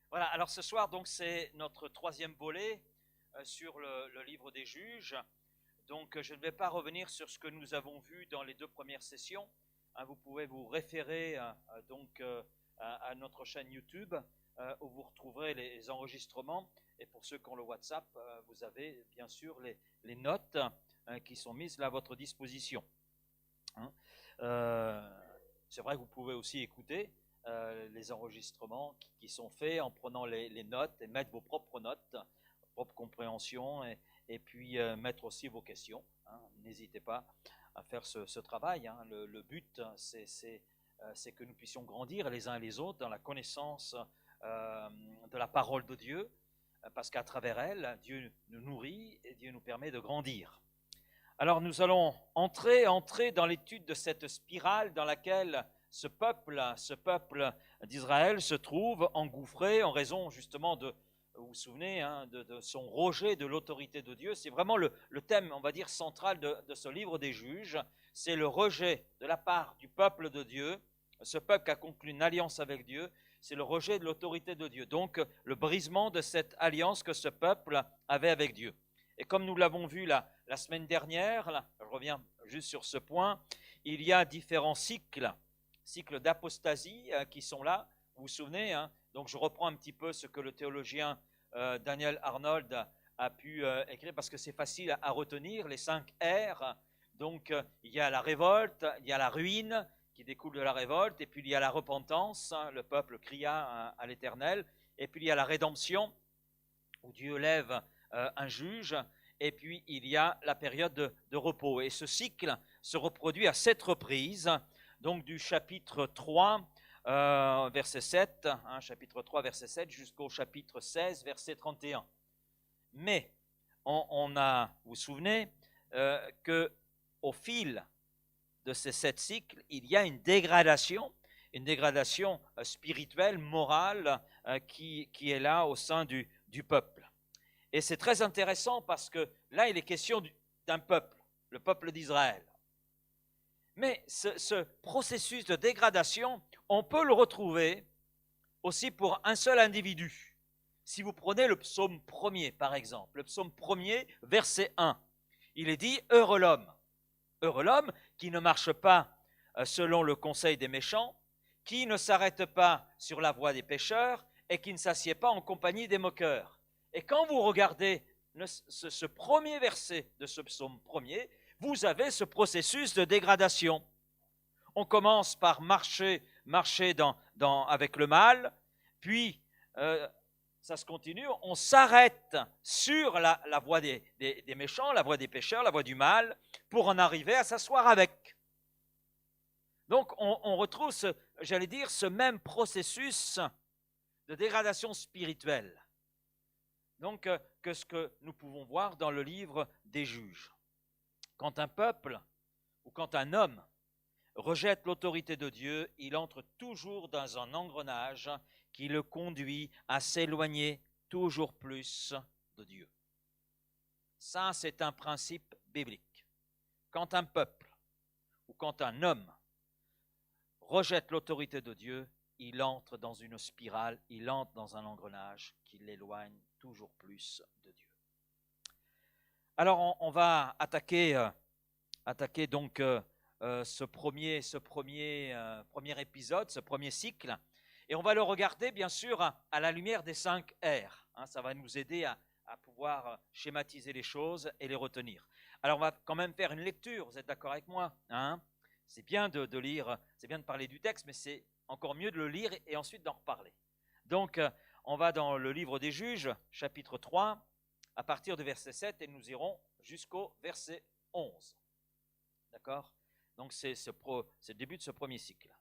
Voilà, alors ce soir, donc, c'est notre troisième volet sur le livre des Juges. Donc, je ne vais pas revenir sur ce que nous avons vu dans les deux premières sessions. Vous pouvez vous référer à notre chaîne YouTube où vous retrouverez les enregistrements. Et pour ceux qui ont le WhatsApp, vous avez bien sûr les notes qui sont mises là à votre disposition. C'est vrai que vous pouvez aussi écouter les enregistrements qui sont faits en prenant les notes et mettre vos propres notes, vos propres compréhensions et puis mettre aussi vos questions. N'hésitez pas à faire ce travail. Le but, c'est que nous puissions grandir les uns et les autres dans la connaissance de la parole de Dieu, parce qu'à travers elle, Dieu nous nourrit et Dieu nous permet de grandir. Alors nous allons entrer dans l'étude de cette spirale dans laquelle ce peuple d'Israël se trouve engouffré en raison justement vous vous souvenez, de son rejet de l'autorité de Dieu. C'est vraiment le thème, on va dire, central de ce livre des Juges. C'est le rejet de la part du peuple de Dieu, ce peuple qui a conclu une alliance avec Dieu, c'est le rejet de l'autorité de Dieu. Donc le brisement de cette alliance que ce peuple avait avec Dieu. Et comme nous l'avons vu la semaine dernière, là, je reviens juste sur ce point, il y a différents cycles d'apostasie qui sont là. Vous vous souvenez, donc je reprends un petit peu ce que le théologien Daniel Arnold a pu écrire parce que c'est facile à retenir, les 5 R. Donc il y a la révolte, il y a la ruine qui découle de la révolte, et puis il y a la repentance, le peuple cria à l'Éternel, et puis il y a la rédemption, où Dieu lève un juge, et puis il y a la période de repos. Et ce cycle se reproduit à 7 reprises, donc du chapitre 3, verset 7, chapitre 3, verset 7, jusqu'au chapitre 16, verset 31. Mais on a, vous vous souvenez, qu'au fil de ces 7 cycles, il y a une dégradation spirituelle, morale, qui est là au sein du peuple. Et c'est très intéressant parce que là, il est question d'un peuple, le peuple d'Israël. Mais ce processus de dégradation, on peut le retrouver aussi pour un seul individu. Si vous prenez le psaume 1er, par exemple, le psaume 1er, verset 1, il est dit « Heureux l'homme qui ne marche pas selon le conseil des méchants, qui ne s'arrête pas sur la voie des pécheurs et qui ne s'assied pas en compagnie des moqueurs. » Et quand vous regardez ce premier verset de ce psaume premier, vous avez ce processus de dégradation. On commence par marcher avec le mal, puis ça se continue, on s'arrête sur la voie des méchants, la voie des pécheurs, la voie du mal, pour en arriver à s'asseoir avec. Donc on retrouve, ce même processus de dégradation spirituelle. Donc, que ce que nous pouvons voir dans le livre des Juges. Quand un peuple ou quand un homme rejette l'autorité de Dieu, il entre toujours dans un engrenage qui le conduit à s'éloigner toujours plus de Dieu. Ça, c'est un principe biblique. Quand un peuple ou quand un homme rejette l'autorité de Dieu, il entre dans une spirale, il entre dans un engrenage qui l'éloigne toujours plus de Dieu. Alors on va attaquer donc ce premier épisode, ce premier cycle, et on va le regarder bien sûr à la lumière des 5 R. Ça va nous aider à pouvoir schématiser les choses et les retenir. Alors on va quand même faire une lecture, vous êtes d'accord avec moi, C'est bien de lire, c'est bien de parler du texte, mais c'est encore mieux de le lire et ensuite d'en reparler. Donc, on va dans le livre des Juges, chapitre 3, à partir du verset 7, et nous irons jusqu'au verset 11. D'accord? Donc, c'est le début de ce premier cycle.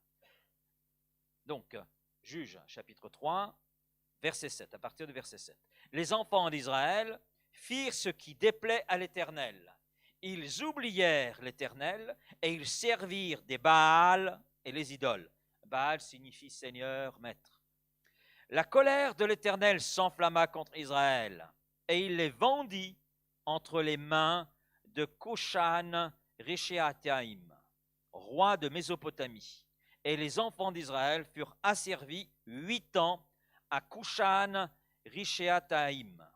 Donc, Juges, chapitre 3, verset 7, à partir du verset 7. Les enfants d'Israël firent ce qui déplaît à l'Éternel. Ils oublièrent l'Éternel et ils servirent des Baals et les idoles. Baal signifie Seigneur, Maître. La colère de l'Éternel s'enflamma contre Israël et il les vendit entre les mains de Cushan-Rishathaïm, roi de Mésopotamie. Et les enfants d'Israël furent asservis 8 ans à Kushan Rishéataïm.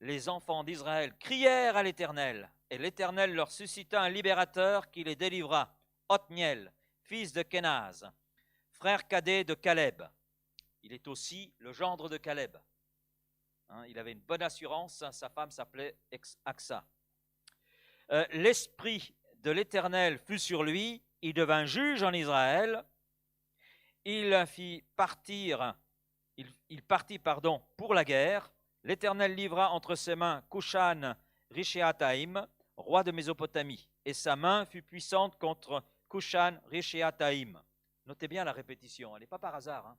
Les enfants d'Israël crièrent à l'Éternel, et l'Éternel leur suscita un libérateur qui les délivra, Othniel, fils de Kenaz, frère cadet de Caleb. Il est aussi le gendre de Caleb. Il avait une bonne assurance, sa femme s'appelait Aksa. L'esprit de l'Éternel fut sur lui, il devint juge en Israël, il partit pour la guerre. L'Éternel livra entre ses mains Kushan Rishéataïm, roi de Mésopotamie, et sa main fut puissante contre Kushan Rishéataïm. Notez bien la répétition, elle n'est pas par hasard.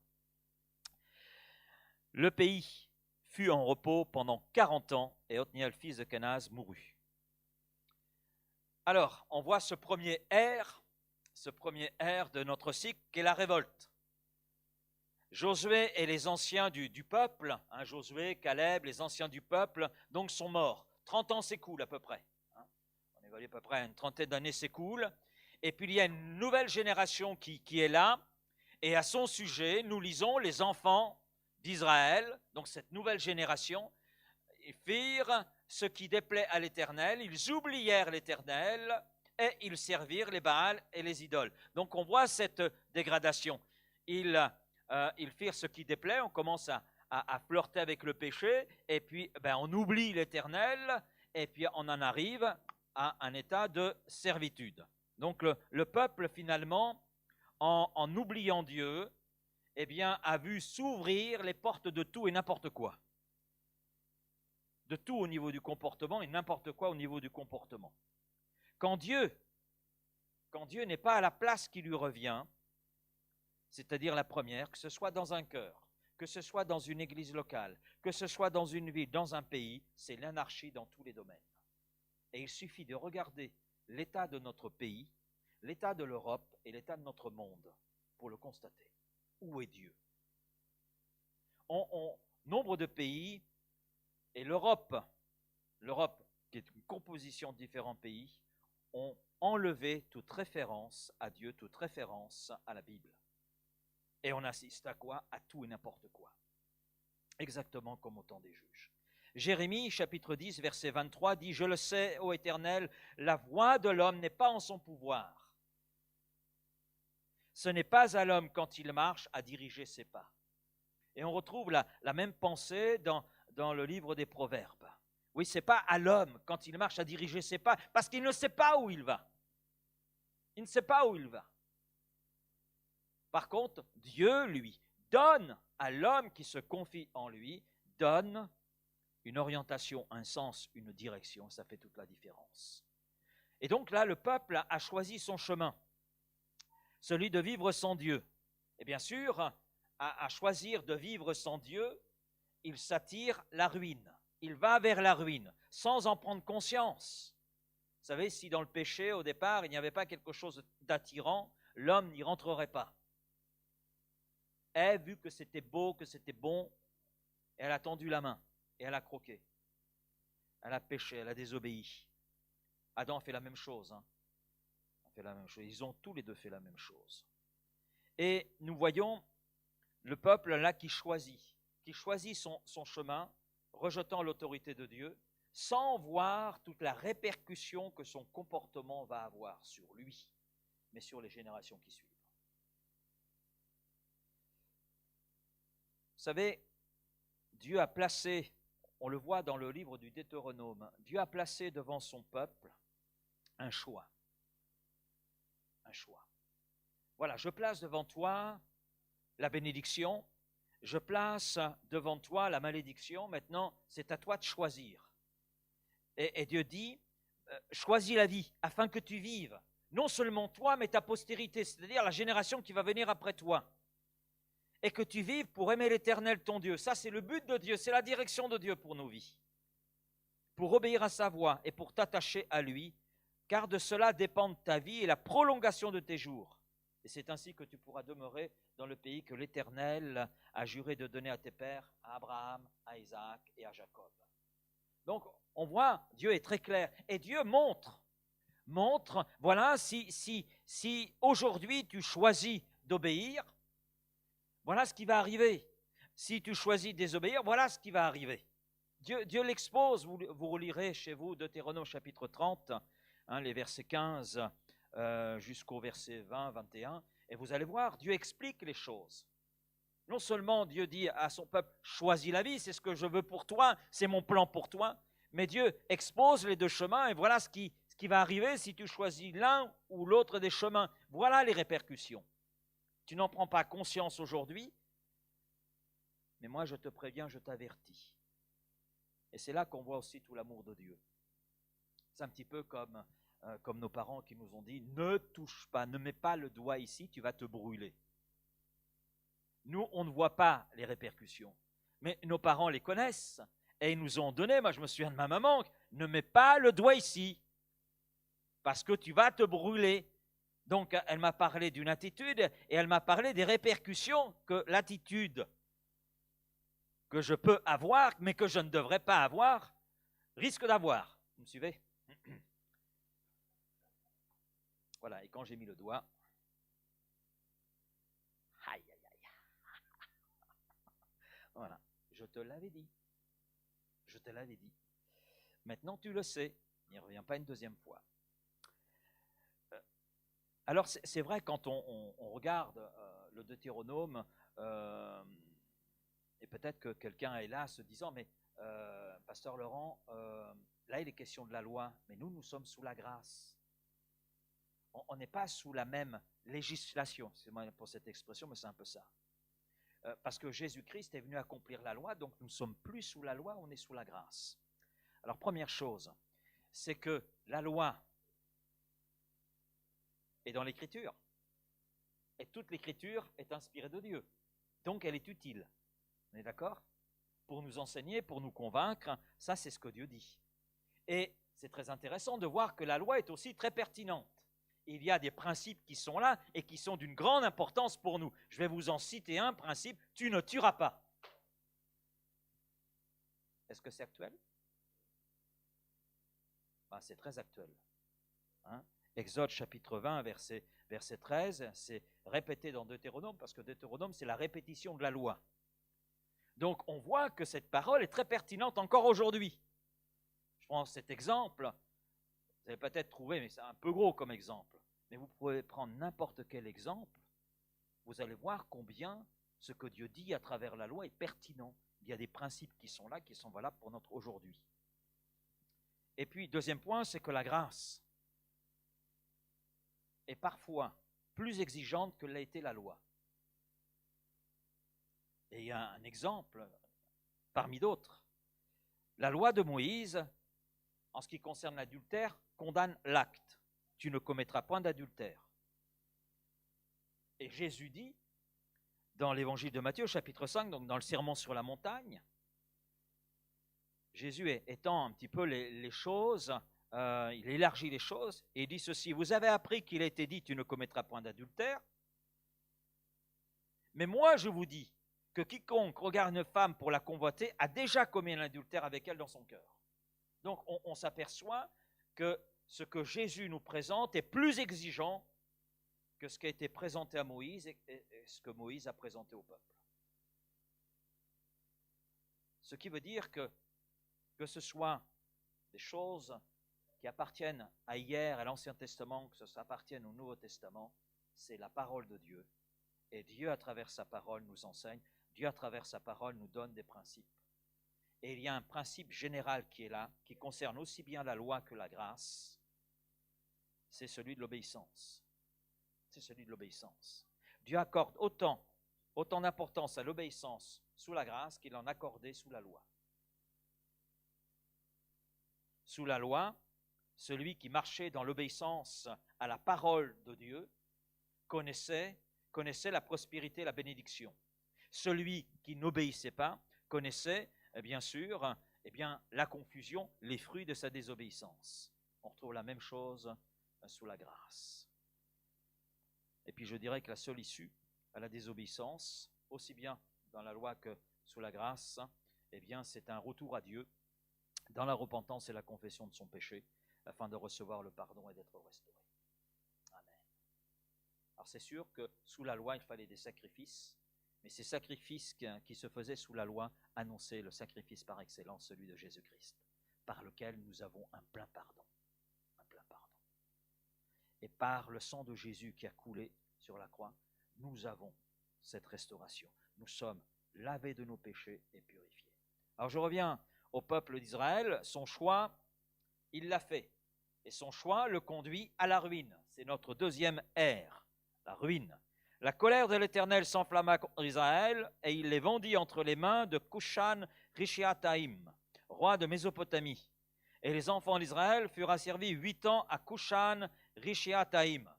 Le pays fut en repos pendant 40 ans, et Othniel, fils de Kenaz, mourut. Alors, on voit ce premier air de notre cycle, qui est la révolte. Josué et les anciens du peuple, Josué, Caleb, les anciens du peuple, donc sont morts. 30 ans s'écoulent à peu près. On évalue à peu près une trentaine d'années s'écoulent. Et puis il y a une nouvelle génération qui est là. Et à son sujet, nous lisons les enfants d'Israël, donc cette nouvelle génération, ils firent ce qui déplaît à l'Éternel, ils oublièrent l'Éternel et ils servirent les Baals et les idoles. Donc on voit cette dégradation. Ils firent ce qui déplaît, on commence à flirter avec le péché, et puis on oublie l'Éternel, et puis on en arrive à un état de servitude. Donc le peuple finalement, en oubliant Dieu, a vu s'ouvrir les portes de tout et n'importe quoi. De tout au niveau du comportement et n'importe quoi au niveau du comportement. Quand Dieu n'est pas à la place qui lui revient, c'est-à-dire la première, que ce soit dans un cœur, que ce soit dans une église locale, que ce soit dans une ville, dans un pays, c'est l'anarchie dans tous les domaines. Et il suffit de regarder l'état de notre pays, l'état de l'Europe et l'état de notre monde pour le constater. Où est Dieu? Nombre de pays, et l'Europe, qui est une composition de différents pays, ont enlevé toute référence à Dieu, toute référence à la Bible. Et on assiste à quoi? À tout et n'importe quoi. Exactement comme au temps des juges. Jérémie, chapitre 10, verset 23, dit « Je le sais, ô Éternel, la voie de l'homme n'est pas en son pouvoir. Ce n'est pas à l'homme, quand il marche, à diriger ses pas. » Et on retrouve la même pensée dans le livre des Proverbes. Oui, ce n'est pas à l'homme, quand il marche, à diriger ses pas, parce qu'il ne sait pas où il va. Il ne sait pas où il va. Par contre, Dieu, lui, donne à l'homme qui se confie en lui, donne une orientation, un sens, une direction. Ça fait toute la différence. Et donc là, le peuple a choisi son chemin, celui de vivre sans Dieu. Et bien sûr, à choisir de vivre sans Dieu, il s'attire la ruine. Il va vers la ruine, sans en prendre conscience. Vous savez, si dans le péché, au départ, il n'y avait pas quelque chose d'attirant, l'homme n'y rentrerait pas. Ève, vu que c'était beau, que c'était bon, elle a tendu la main et elle a croqué. Elle a péché, elle a désobéi. Adam a fait la même chose. Ils ont tous les deux fait la même chose. Et nous voyons le peuple là qui choisit son chemin, rejetant l'autorité de Dieu, sans voir toute la répercussion que son comportement va avoir sur lui, mais sur les générations qui suivent. Vous savez, Dieu a placé, on le voit dans le livre du Deutéronome, Dieu a placé devant son peuple un choix. Un choix. Voilà, je place devant toi la bénédiction, je place devant toi la malédiction, maintenant c'est à toi de choisir. Et Dieu dit, choisis la vie afin que tu vives, non seulement toi, mais ta postérité, c'est-à-dire la génération qui va venir après toi. Et que tu vives pour aimer l'Éternel ton Dieu. Ça, c'est le but de Dieu, c'est la direction de Dieu pour nos vies. Pour obéir à sa voix et pour t'attacher à lui, car de cela dépendent ta vie et la prolongation de tes jours. Et c'est ainsi que tu pourras demeurer dans le pays que l'Éternel a juré de donner à tes pères, à Abraham, à Isaac et à Jacob. Donc, on voit, Dieu est très clair. Et Dieu montre, voilà, si aujourd'hui tu choisis d'obéir, voilà ce qui va arriver. si tu choisis de désobéir, voilà ce qui va arriver. Dieu l'expose, vous relirez chez vous Deutéronome chapitre 30, les versets 15 jusqu'au verset 20, 21, et vous allez voir, Dieu explique les choses. Non seulement Dieu dit à son peuple, choisis la vie, c'est ce que je veux pour toi, c'est mon plan pour toi, mais Dieu expose les deux chemins et voilà ce qui va arriver si tu choisis l'un ou l'autre des chemins. Voilà les répercussions. Tu n'en prends pas conscience aujourd'hui, mais moi je te préviens, je t'avertis. Et c'est là qu'on voit aussi tout l'amour de Dieu. C'est un petit peu comme nos parents qui nous ont dit, ne touche pas, ne mets pas le doigt ici, tu vas te brûler. Nous, on ne voit pas les répercussions, mais nos parents les connaissent et ils nous ont donné, moi je me souviens de ma maman, ne mets pas le doigt ici, parce que tu vas te brûler. Donc elle m'a parlé d'une attitude et elle m'a parlé des répercussions que l'attitude que je peux avoir, mais que je ne devrais pas avoir, risque d'avoir. Vous me suivez? Voilà, et quand j'ai mis le doigt, aïe, aïe, aïe. Voilà, je te l'avais dit. Je te l'avais dit. Maintenant, tu le sais. Il n'y revient pas une deuxième fois. Alors, c'est vrai, quand on regarde le Deutéronome, et peut-être que quelqu'un est là se disant, mais Pasteur Laurent, là, il est question de la loi, mais nous sommes sous la grâce. On n'est pas sous la même législation, c'est moi pour cette expression, mais c'est un peu ça. Parce que Jésus-Christ est venu accomplir la loi, donc nous ne sommes plus sous la loi, on est sous la grâce. Alors, première chose, c'est que la loi est dans l'Écriture, et toute l'Écriture est inspirée de Dieu, donc elle est utile. On est d'accord? Pour nous enseigner, pour nous convaincre, ça c'est ce que Dieu dit. Et c'est très intéressant de voir que la loi est aussi très pertinente. Il y a des principes qui sont là et qui sont d'une grande importance pour nous. Je vais vous en citer un principe, tu ne tueras pas. Est-ce que c'est actuel? Ben, c'est très actuel. Exode chapitre 20, verset 13, c'est répété dans Deutéronome, parce que Deutéronome, c'est la répétition de la loi. Donc, on voit que cette parole est très pertinente encore aujourd'hui. Je prends cet exemple, vous avez peut-être trouvé, mais c'est un peu gros comme exemple, mais vous pouvez prendre n'importe quel exemple, vous allez voir combien ce que Dieu dit à travers la loi est pertinent. Il y a des principes qui sont là, qui sont valables pour notre aujourd'hui. Et puis, deuxième point, c'est que la grâce est parfois plus exigeante que l'a été la loi. Et il y a un exemple parmi d'autres. La loi de Moïse, en ce qui concerne l'adultère, condamne l'acte. Tu ne commettras point d'adultère. Et Jésus dit, dans l'évangile de Matthieu, chapitre 5, donc dans le sermon sur la montagne, Jésus étend un petit peu les choses, il élargit les choses, et il dit ceci, vous avez appris qu'il a été dit, tu ne commettras point d'adultère, mais moi je vous dis que quiconque regarde une femme pour la convoiter a déjà commis un adultère avec elle dans son cœur. Donc on s'aperçoit que ce que Jésus nous présente est plus exigeant que ce qui a été présenté à Moïse et ce que Moïse a présenté au peuple. Ce qui veut dire que ce soit des choses qui appartiennent à hier, à l'Ancien Testament, que ça appartienne au Nouveau Testament, c'est la parole de Dieu. Et Dieu, à travers sa parole, nous enseigne. Dieu, à travers sa parole, nous donne des principes. Et il y a un principe général qui est là, qui concerne aussi bien la loi que la grâce, c'est celui de l'obéissance. C'est celui de l'obéissance. Dieu accorde autant d'importance à l'obéissance sous la grâce qu'il en accordait sous la loi. Sous la loi, celui qui marchait dans l'obéissance à la parole de Dieu connaissait la prospérité et la bénédiction. Celui qui n'obéissait pas connaissait, bien sûr, la confusion, les fruits de sa désobéissance. On retrouve la même chose sous la grâce. Et puis je dirais que la seule issue à la désobéissance, aussi bien dans la loi que sous la grâce, c'est un retour à Dieu dans la repentance et la confession de son péché, afin de recevoir le pardon et d'être restauré. Amen. Alors c'est sûr que sous la loi, il fallait des sacrifices, Mais ces sacrifices qui se faisaient sous la loi annonçaient le sacrifice par excellence, celui de Jésus-Christ, par lequel nous avons un plein pardon. Un plein pardon. Et par le sang de Jésus qui a coulé sur la croix, nous avons cette restauration. Nous sommes lavés de nos péchés et purifiés. Alors je reviens au peuple d'Israël. Son choix, il l'a fait. Et son choix le conduit à la ruine. C'est notre deuxième ère, la ruine. La colère de l'Éternel s'enflamma contre Israël, et il les vendit entre les mains de Cushan-Rishathaïm, roi de Mésopotamie. Et les enfants d'Israël furent asservis 8 ans à Cushan-Rishathaïm.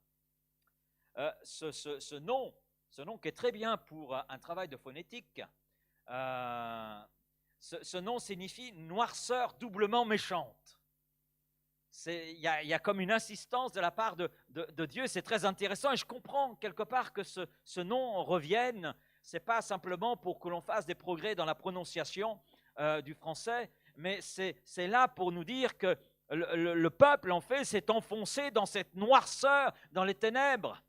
Ce nom qui est très bien pour un travail de phonétique, ce nom signifie noirceur doublement méchante. Il y a comme une insistance de la part de Dieu, c'est très intéressant, et je comprends quelque part que ce nom revienne. Ce n'est pas simplement pour que l'on fasse des progrès dans la prononciation du français, mais c'est là pour nous dire que le peuple, en fait, s'est enfoncé dans cette noirceur, dans les ténèbres,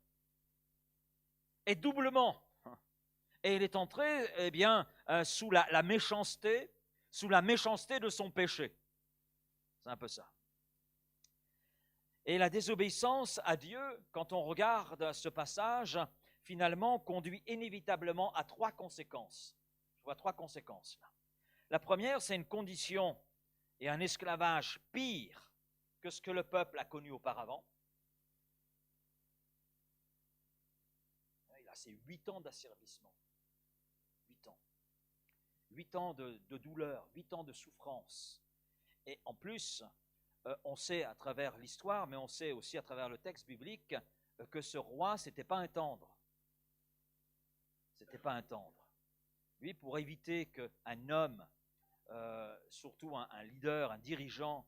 et doublement. Et il est entré, eh bien, sous la méchanceté de son péché. C'est un peu ça. Et la désobéissance à Dieu, quand on regarde ce passage, finalement conduit inévitablement à 3 conséquences. Je vois 3 conséquences là. La première, c'est une condition et un esclavage pire que ce que le peuple a connu auparavant. Il a ces 8 ans d'asservissement. 8 ans. 8 ans de douleur, 8 ans de souffrance. Et en plus, on sait à travers l'histoire, mais on sait aussi à travers le texte biblique que ce roi, c'était pas un tendre. C'était pas un tendre. Lui, pour éviter qu'un homme, surtout un leader, un dirigeant,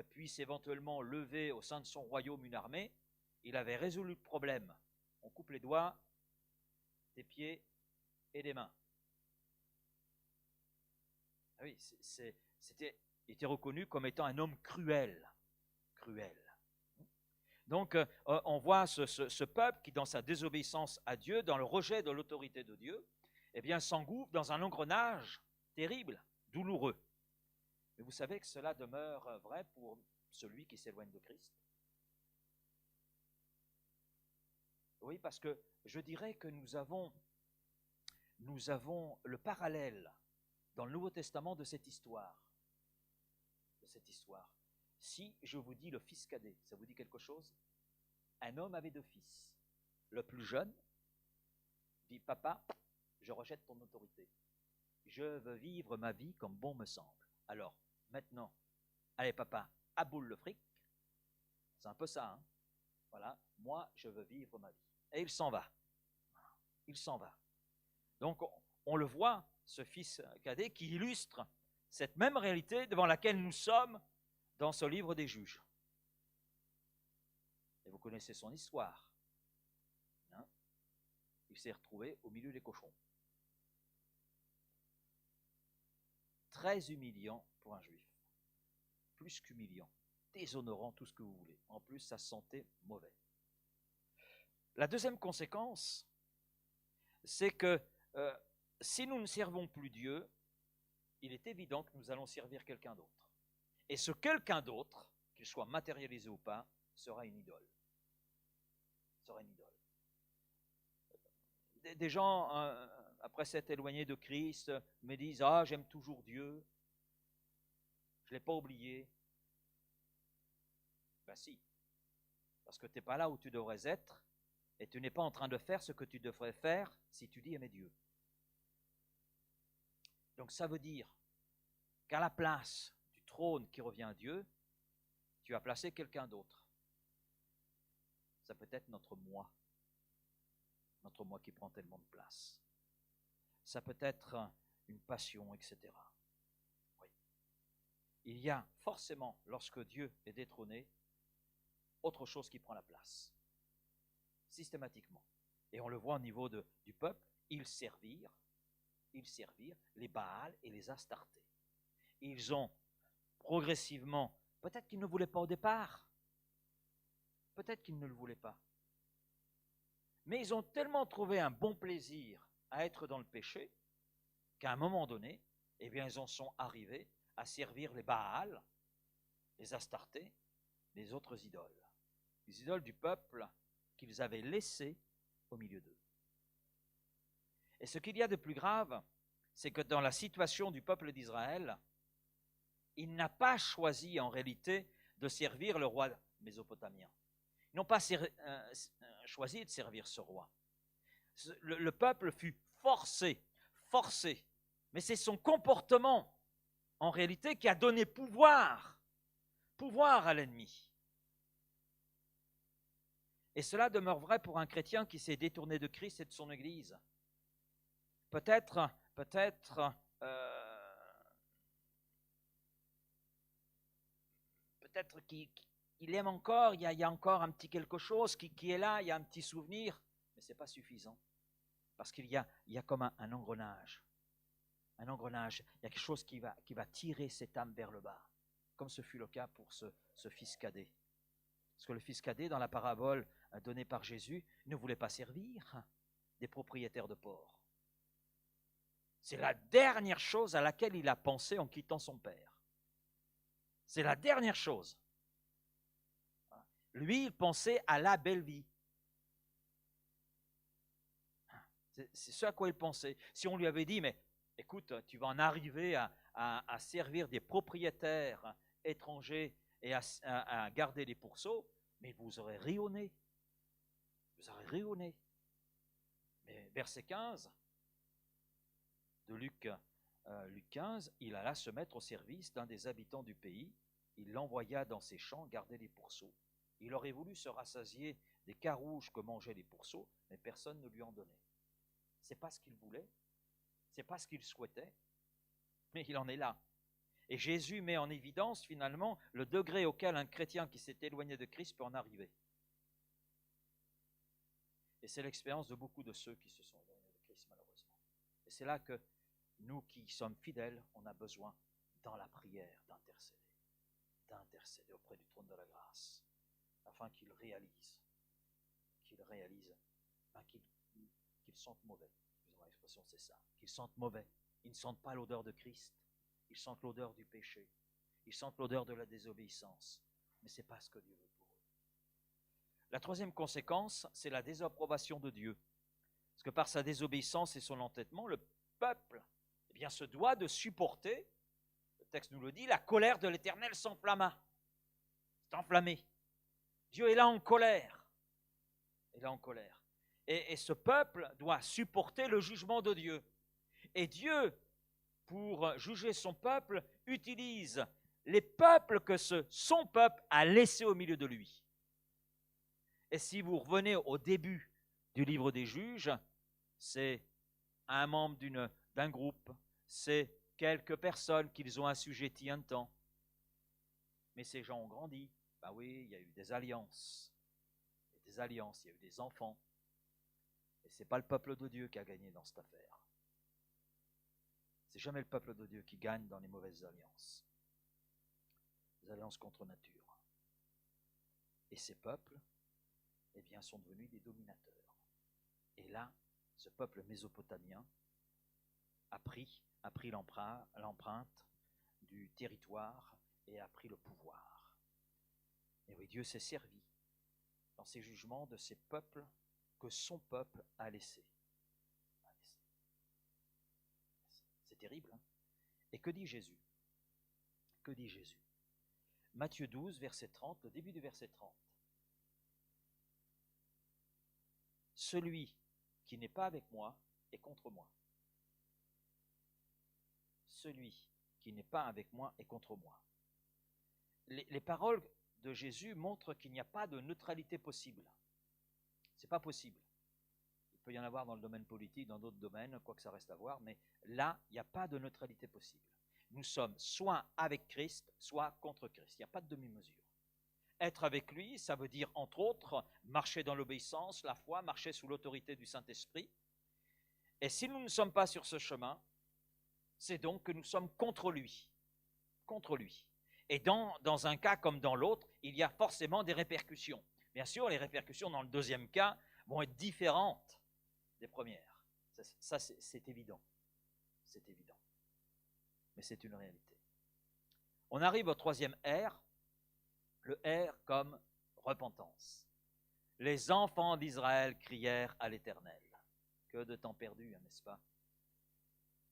puisse éventuellement lever au sein de son royaume une armée, il avait résolu le problème. On coupe les doigts, des pieds et des mains. Ah oui, il était reconnu comme étant un homme cruel. Donc, on voit ce peuple qui, dans sa désobéissance à Dieu, dans le rejet de l'autorité de Dieu, eh bien, s'engouffre dans un engrenage terrible, douloureux. Mais vous savez que cela demeure vrai pour celui qui s'éloigne de Christ. Oui, parce que je dirais que nous avons le parallèle dans le Nouveau Testament de cette histoire. Si je vous dis le fils cadet, ça vous dit quelque chose? Un homme avait 2 fils. Le plus jeune dit, papa, je rejette ton autorité. Je veux vivre ma vie comme bon me semble. Alors, maintenant, allez papa, aboule le fric. C'est un peu ça, hein? Voilà, moi, je veux vivre ma vie. Et il s'en va. Il s'en va. Donc, on le voit, ce fils cadet, qui illustre cette même réalité devant laquelle nous sommes dans ce livre des Juges. Et vous connaissez son histoire. Hein? Il s'est retrouvé au milieu des cochons. Très humiliant pour un juif. Plus qu'humiliant. Déshonorant, tout ce que vous voulez. En plus, ça sentait mauvais. La deuxième conséquence, c'est que si nous ne servons plus Dieu, il est évident que nous allons servir quelqu'un d'autre. Et ce quelqu'un d'autre, qu'il soit matérialisé ou pas, sera une idole. Des gens, après s'être éloignés de Christ, me disent « Ah, j'aime toujours Dieu, je ne l'ai pas oublié. » Ben si, parce que tu n'es pas là où tu devrais être, et tu n'es pas en train de faire ce que tu devrais faire si tu dis aimer Dieu. Donc ça veut dire qu'à la place du trône qui revient à Dieu, tu as placé quelqu'un d'autre. Ça peut être notre moi qui prend tellement de place. Ça peut être une passion, etc. Oui. Il y a forcément, lorsque Dieu est détrôné, autre chose qui prend la place. Systématiquement. Et on le voit au niveau du peuple, ils servirent les Baals et les Astartés. Ils ont progressivement, peut-être qu'ils ne voulaient pas au départ, peut-être qu'ils ne le voulaient pas, mais ils ont tellement trouvé un bon plaisir à être dans le péché qu'à un moment donné, eh bien, ils en sont arrivés à servir les Baals, les Astartés, les autres idoles. Les idoles du peuple qu'ils avaient laissées au milieu d'eux. Et ce qu'il y a de plus grave, c'est que dans la situation du peuple d'Israël, il n'a pas choisi en réalité de servir le roi mésopotamien. Ils n'ont pas choisi de servir ce roi. Le peuple fut forcé, mais c'est son comportement en réalité qui a donné pouvoir à l'ennemi. Et cela demeure vrai pour un chrétien qui s'est détourné de Christ et de son Église. Peut-être qu'il aime encore, il y a encore un petit quelque chose qui est là, il y a un petit souvenir, mais ce n'est pas suffisant. Parce qu'il y a comme un engrenage. Un engrenage, il y a quelque chose qui va tirer cette âme vers le bas, comme ce fut le cas pour ce fils cadet. Parce que le fils cadet, dans la parabole donnée par Jésus, ne voulait pas servir des propriétaires de porcs. C'est la dernière chose à laquelle il a pensé en quittant son père. C'est la dernière chose. Lui, il pensait à la belle vie. C'est ce à quoi il pensait. Si on lui avait dit, mais écoute, tu vas en arriver à servir des propriétaires étrangers et à garder les pourceaux, mais vous aurez ri au nez. Vous aurez ri au nez. Mais verset 15 de Luc 15, il alla se mettre au service d'un des habitants du pays. Il l'envoya dans ses champs garder les pourceaux. Il aurait voulu se rassasier des carouges que mangeaient les pourceaux, mais personne ne lui en donnait. Ce n'est pas ce qu'il voulait, ce n'est pas ce qu'il souhaitait, mais il en est là. Et Jésus met en évidence finalement le degré auquel un chrétien qui s'est éloigné de Christ peut en arriver. Et c'est l'expérience de beaucoup de ceux qui se sont éloignés de Christ malheureusement. Et c'est là que nous qui sommes fidèles, on a besoin dans la prière d'intercéder auprès du trône de la grâce, afin qu'ils réalisent, qu'ils sentent mauvais. Excusez-moi l'expression, c'est ça. Qu'ils sentent mauvais. Ils ne sentent pas l'odeur de Christ. Ils sentent l'odeur du péché. Ils sentent l'odeur de la désobéissance. Mais ce n'est pas ce que Dieu veut pour eux. La troisième conséquence, c'est la désapprobation de Dieu. Parce que par sa désobéissance et son entêtement, le peuple se doit de supporter, le texte nous le dit, la colère de l'Éternel s'enflamma. C'est enflammé. Dieu est là en colère. Et ce peuple doit supporter le jugement de Dieu. Et Dieu, pour juger son peuple, utilise les peuples que son peuple a laissés au milieu de lui. Et si vous revenez au début du livre des Juges, c'est un membre d'un groupe, c'est quelques personnes qu'ils ont assujetties un temps. Mais ces gens ont grandi. Ben oui, il y a eu des alliances. Il y a eu des enfants. Et ce n'est pas le peuple de Dieu qui a gagné dans cette affaire. C'est jamais le peuple de Dieu qui gagne dans les mauvaises alliances. Les alliances contre nature. Et ces peuples, sont devenus des dominateurs. Et là, ce peuple mésopotamien a pris l'empreinte du territoire et a pris le pouvoir. Et oui, Dieu s'est servi dans ses jugements de ces peuples que son peuple a laissés. C'est terrible, hein? Et que dit Jésus? Matthieu 12, verset 30, le début du verset 30. Celui qui n'est pas avec moi est contre moi. Celui qui n'est pas avec moi est contre moi. Les paroles de Jésus montrent qu'il n'y a pas de neutralité possible. Ce n'est pas possible. Il peut y en avoir dans le domaine politique, dans d'autres domaines, quoi que ça reste à voir, mais là, il n'y a pas de neutralité possible. Nous sommes soit avec Christ, soit contre Christ. Il n'y a pas de demi-mesure. Être avec lui, ça veut dire, entre autres, marcher dans l'obéissance, la foi, marcher sous l'autorité du Saint-Esprit. Et si nous ne sommes pas sur ce chemin, c'est donc que nous sommes contre lui. Contre lui. Et dans un cas comme dans l'autre, il y a forcément des répercussions. Bien sûr, les répercussions dans le deuxième cas vont être différentes des premières. Ça, c'est évident. C'est évident. Mais c'est une réalité. On arrive au troisième R, le R comme repentance. Les enfants d'Israël crièrent à l'Éternel. Que de temps perdu, n'est-ce pas?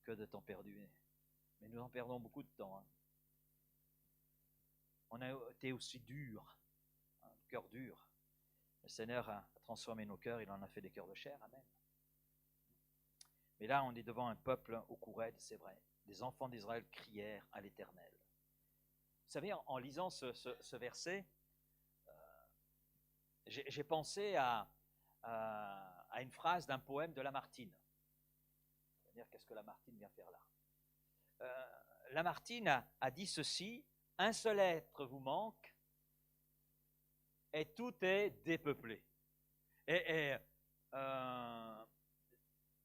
Que de temps perdu. Mais nous en perdons beaucoup de temps. On a été aussi dur, le cœur dur. Le Seigneur a transformé nos cœurs, il en a fait des cœurs de chair, amen. Mais là, on est devant un peuple au courel, c'est vrai. Les enfants d'Israël crièrent à l'Éternel. Vous savez, en lisant ce verset, j'ai pensé à une phrase d'un poème de Lamartine. C'est-à-dire, qu'est-ce que Lamartine vient faire là? Lamartine a dit ceci: un seul être vous manque et tout est dépeuplé.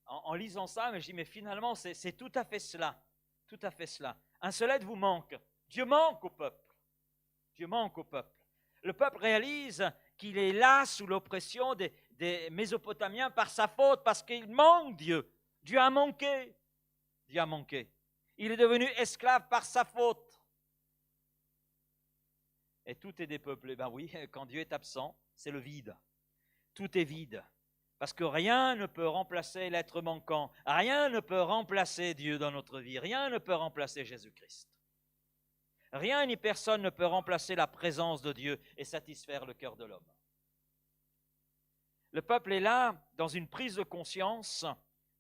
En lisant ça, je dis, mais finalement, c'est tout à fait cela. Tout à fait cela. Un seul être vous manque. Dieu manque au peuple. Dieu manque au peuple. Le peuple réalise qu'il est là sous l'oppression des Mésopotamiens par sa faute, parce qu'il manque Dieu. Dieu a manqué. Dieu a manqué. Il est devenu esclave par sa faute. Et tout est dépeuplé. Ben oui, quand Dieu est absent, c'est le vide. Tout est vide. Parce que rien ne peut remplacer l'être manquant. Rien ne peut remplacer Dieu dans notre vie. Rien ne peut remplacer Jésus-Christ. Rien ni personne ne peut remplacer la présence de Dieu et satisfaire le cœur de l'homme. Le peuple est là dans une prise de conscience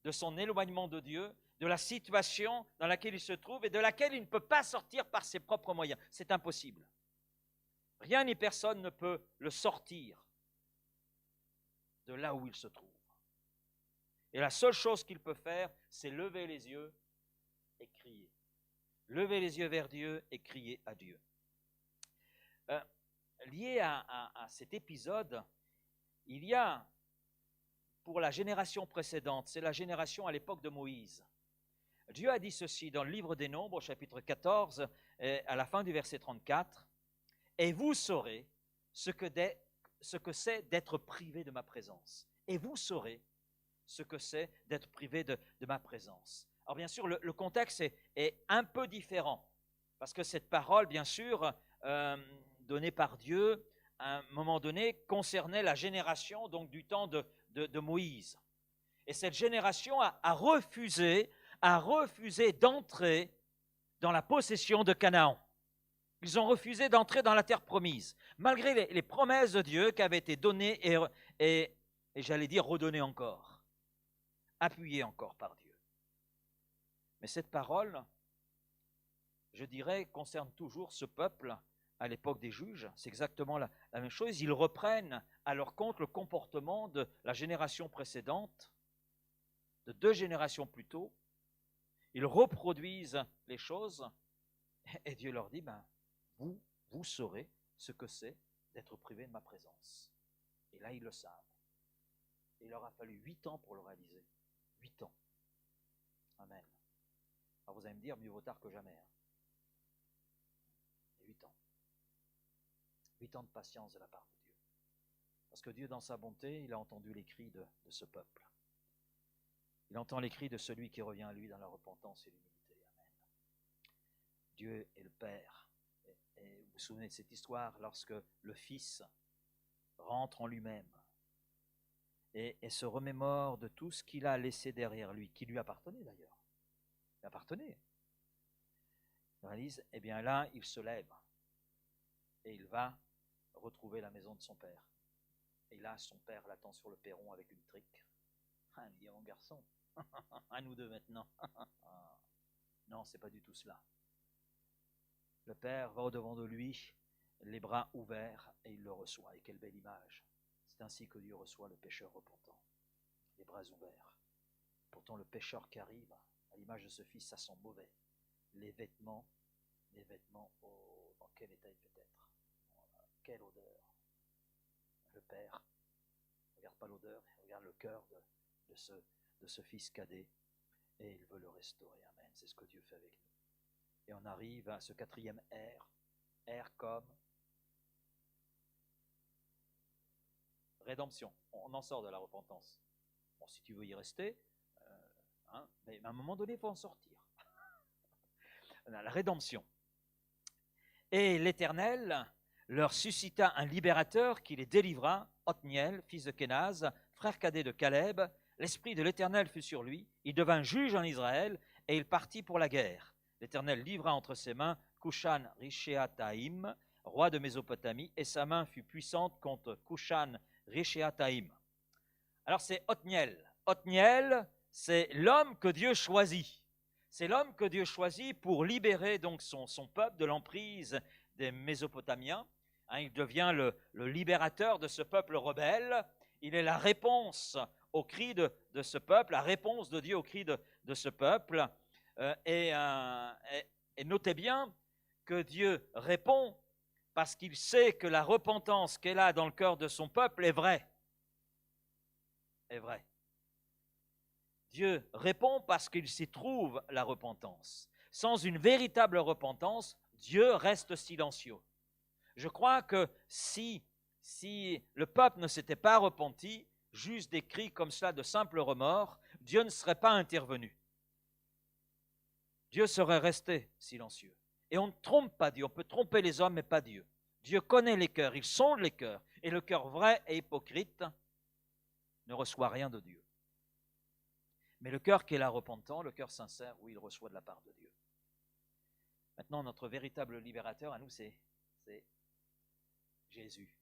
de son éloignement de Dieu, de la situation dans laquelle il se trouve et de laquelle il ne peut pas sortir par ses propres moyens. C'est impossible. Rien ni personne ne peut le sortir de là où il se trouve. Et la seule chose qu'il peut faire, c'est lever les yeux et crier. Lever les yeux vers Dieu et crier à Dieu. Lié à cet épisode, il y a, pour la génération précédente, c'est la génération à l'époque de Moïse. Dieu a dit ceci dans le livre des Nombres, au chapitre 14, à la fin du verset 34, « Et vous saurez ce que c'est d'être privé de ma présence. Et vous saurez ce que c'est d'être privé de ma présence. » Alors bien sûr, le contexte est un peu différent, parce que cette parole, bien sûr, donnée par Dieu, à un moment donné, concernait la génération donc, du temps de Moïse. Et cette génération a refusé d'entrer dans la possession de Canaan. Ils ont refusé d'entrer dans la terre promise, malgré les promesses de Dieu qui avaient été données et j'allais dire redonnées encore, appuyées encore par Dieu. Mais cette parole, je dirais, concerne toujours ce peuple à l'époque des juges. C'est exactement la même chose. Ils reprennent à leur compte le comportement de la génération précédente, de 2 générations plus tôt. Ils reproduisent les choses et Dieu leur dit, vous saurez ce que c'est d'être privé de ma présence. Et là, ils le savent. Il leur a fallu 8 ans pour le réaliser. 8 ans. Amen. Alors vous allez me dire, mieux vaut tard que jamais. 8 ans. 8 ans de patience de la part de Dieu. Parce que Dieu, dans sa bonté, il a entendu les cris de ce peuple. Il entend les cris de celui qui revient à lui dans la repentance et l'humilité. Amen. Dieu est le Père. Et vous vous souvenez de cette histoire lorsque le Fils rentre en lui-même et se remémore de tout ce qu'il a laissé derrière lui, qui lui appartenait d'ailleurs. Il appartenait. Il réalise, eh bien là, il se lève et il va retrouver la maison de son père. Et là, son père l'attend sur le perron avec une trique. Il dit, mon garçon, à nous deux maintenant. Non, c'est pas du tout cela. Le père va au-devant de lui, les bras ouverts, et il le reçoit. Et quelle belle image. C'est ainsi que Dieu reçoit le pécheur repentant, les bras ouverts. Pourtant, le pécheur qui arrive, à l'image de ce fils, ça sent mauvais. Les vêtements, dans quel état il peut être? Quelle odeur. Le père ne regarde pas l'odeur, il regarde le cœur de ce fils cadet, et il veut le restaurer. Amen. C'est ce que Dieu fait avec nous. Et on arrive à ce 4e R. R comme rédemption. On en sort de la repentance. Bon, si tu veux y rester, hein, mais à un moment donné, il faut en sortir. La rédemption. Et l'Éternel leur suscita un libérateur qui les délivra, Othniel, fils de Kénaz, frère cadet de Caleb. L'esprit de l'Éternel fut sur lui, il devint juge en Israël, et il partit pour la guerre. L'Éternel livra entre ses mains Kushan-Rishéataïm, roi de Mésopotamie, et sa main fut puissante contre Kushan-Rishéataïm. Alors c'est Othniel. Othniel, c'est l'homme que Dieu choisit. C'est l'homme que Dieu choisit pour libérer donc son peuple de l'emprise des Mésopotamiens. Il devient le libérateur de ce peuple rebelle. Il est la réponse au cri de ce peuple, la réponse de Dieu au cri de ce peuple. Et notez bien que Dieu répond parce qu'il sait que la repentance qu'elle a dans le cœur de son peuple est vraie. Est vraie. Dieu répond parce qu'il s'y trouve la repentance. Sans une véritable repentance, Dieu reste silencieux. Je crois que si le peuple ne s'était pas repenti, juste des cris comme cela de simple remords, Dieu ne serait pas intervenu. Dieu serait resté silencieux. Et on ne trompe pas Dieu, on peut tromper les hommes, mais pas Dieu. Dieu connaît les cœurs, il sonde les cœurs, et le cœur vrai et hypocrite ne reçoit rien de Dieu. Mais le cœur qui est là repentant, le cœur sincère, oui, il reçoit de la part de Dieu. Maintenant, notre véritable libérateur à nous, c'est Jésus.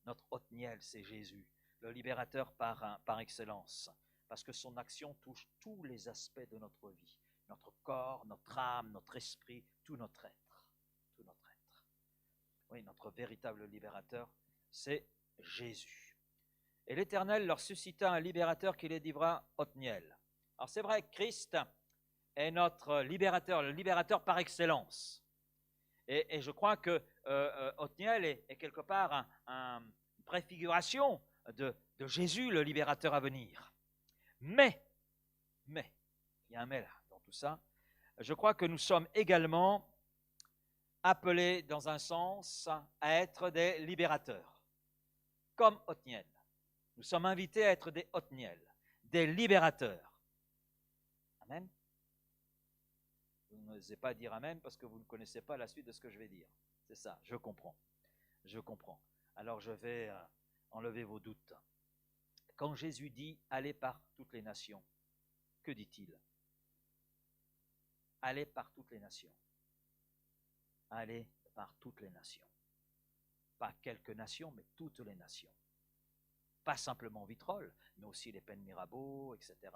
Notre Othniel, c'est Jésus, le libérateur par excellence, parce que son action touche tous les aspects de notre vie, notre corps, notre âme, notre esprit, tout notre être. Tout notre être. Oui, notre véritable libérateur, c'est Jésus. Et l'Éternel leur suscita un libérateur qui les livra, Othniel. Alors c'est vrai que Christ est notre libérateur, le libérateur par excellence. Et je crois que Othniel est quelque part une préfiguration de Jésus, le libérateur à venir. Mais, il y a un mais là dans tout ça, je crois que nous sommes également appelés dans un sens à être des libérateurs, comme Othniel. Nous sommes invités à être des Othniel, des libérateurs. Amen. Vous n'osez pas dire Amen parce que vous ne connaissez pas la suite de ce que je vais dire. C'est ça, je comprends. Je comprends. Alors je vais enlever vos doutes. Quand Jésus dit « Allez par toutes les nations », que dit-il? Allez par toutes les nations. Allez par toutes les nations. Pas quelques nations, mais toutes les nations. Pas simplement Vitrolles, mais aussi les Pennes Mirabeau, etc.,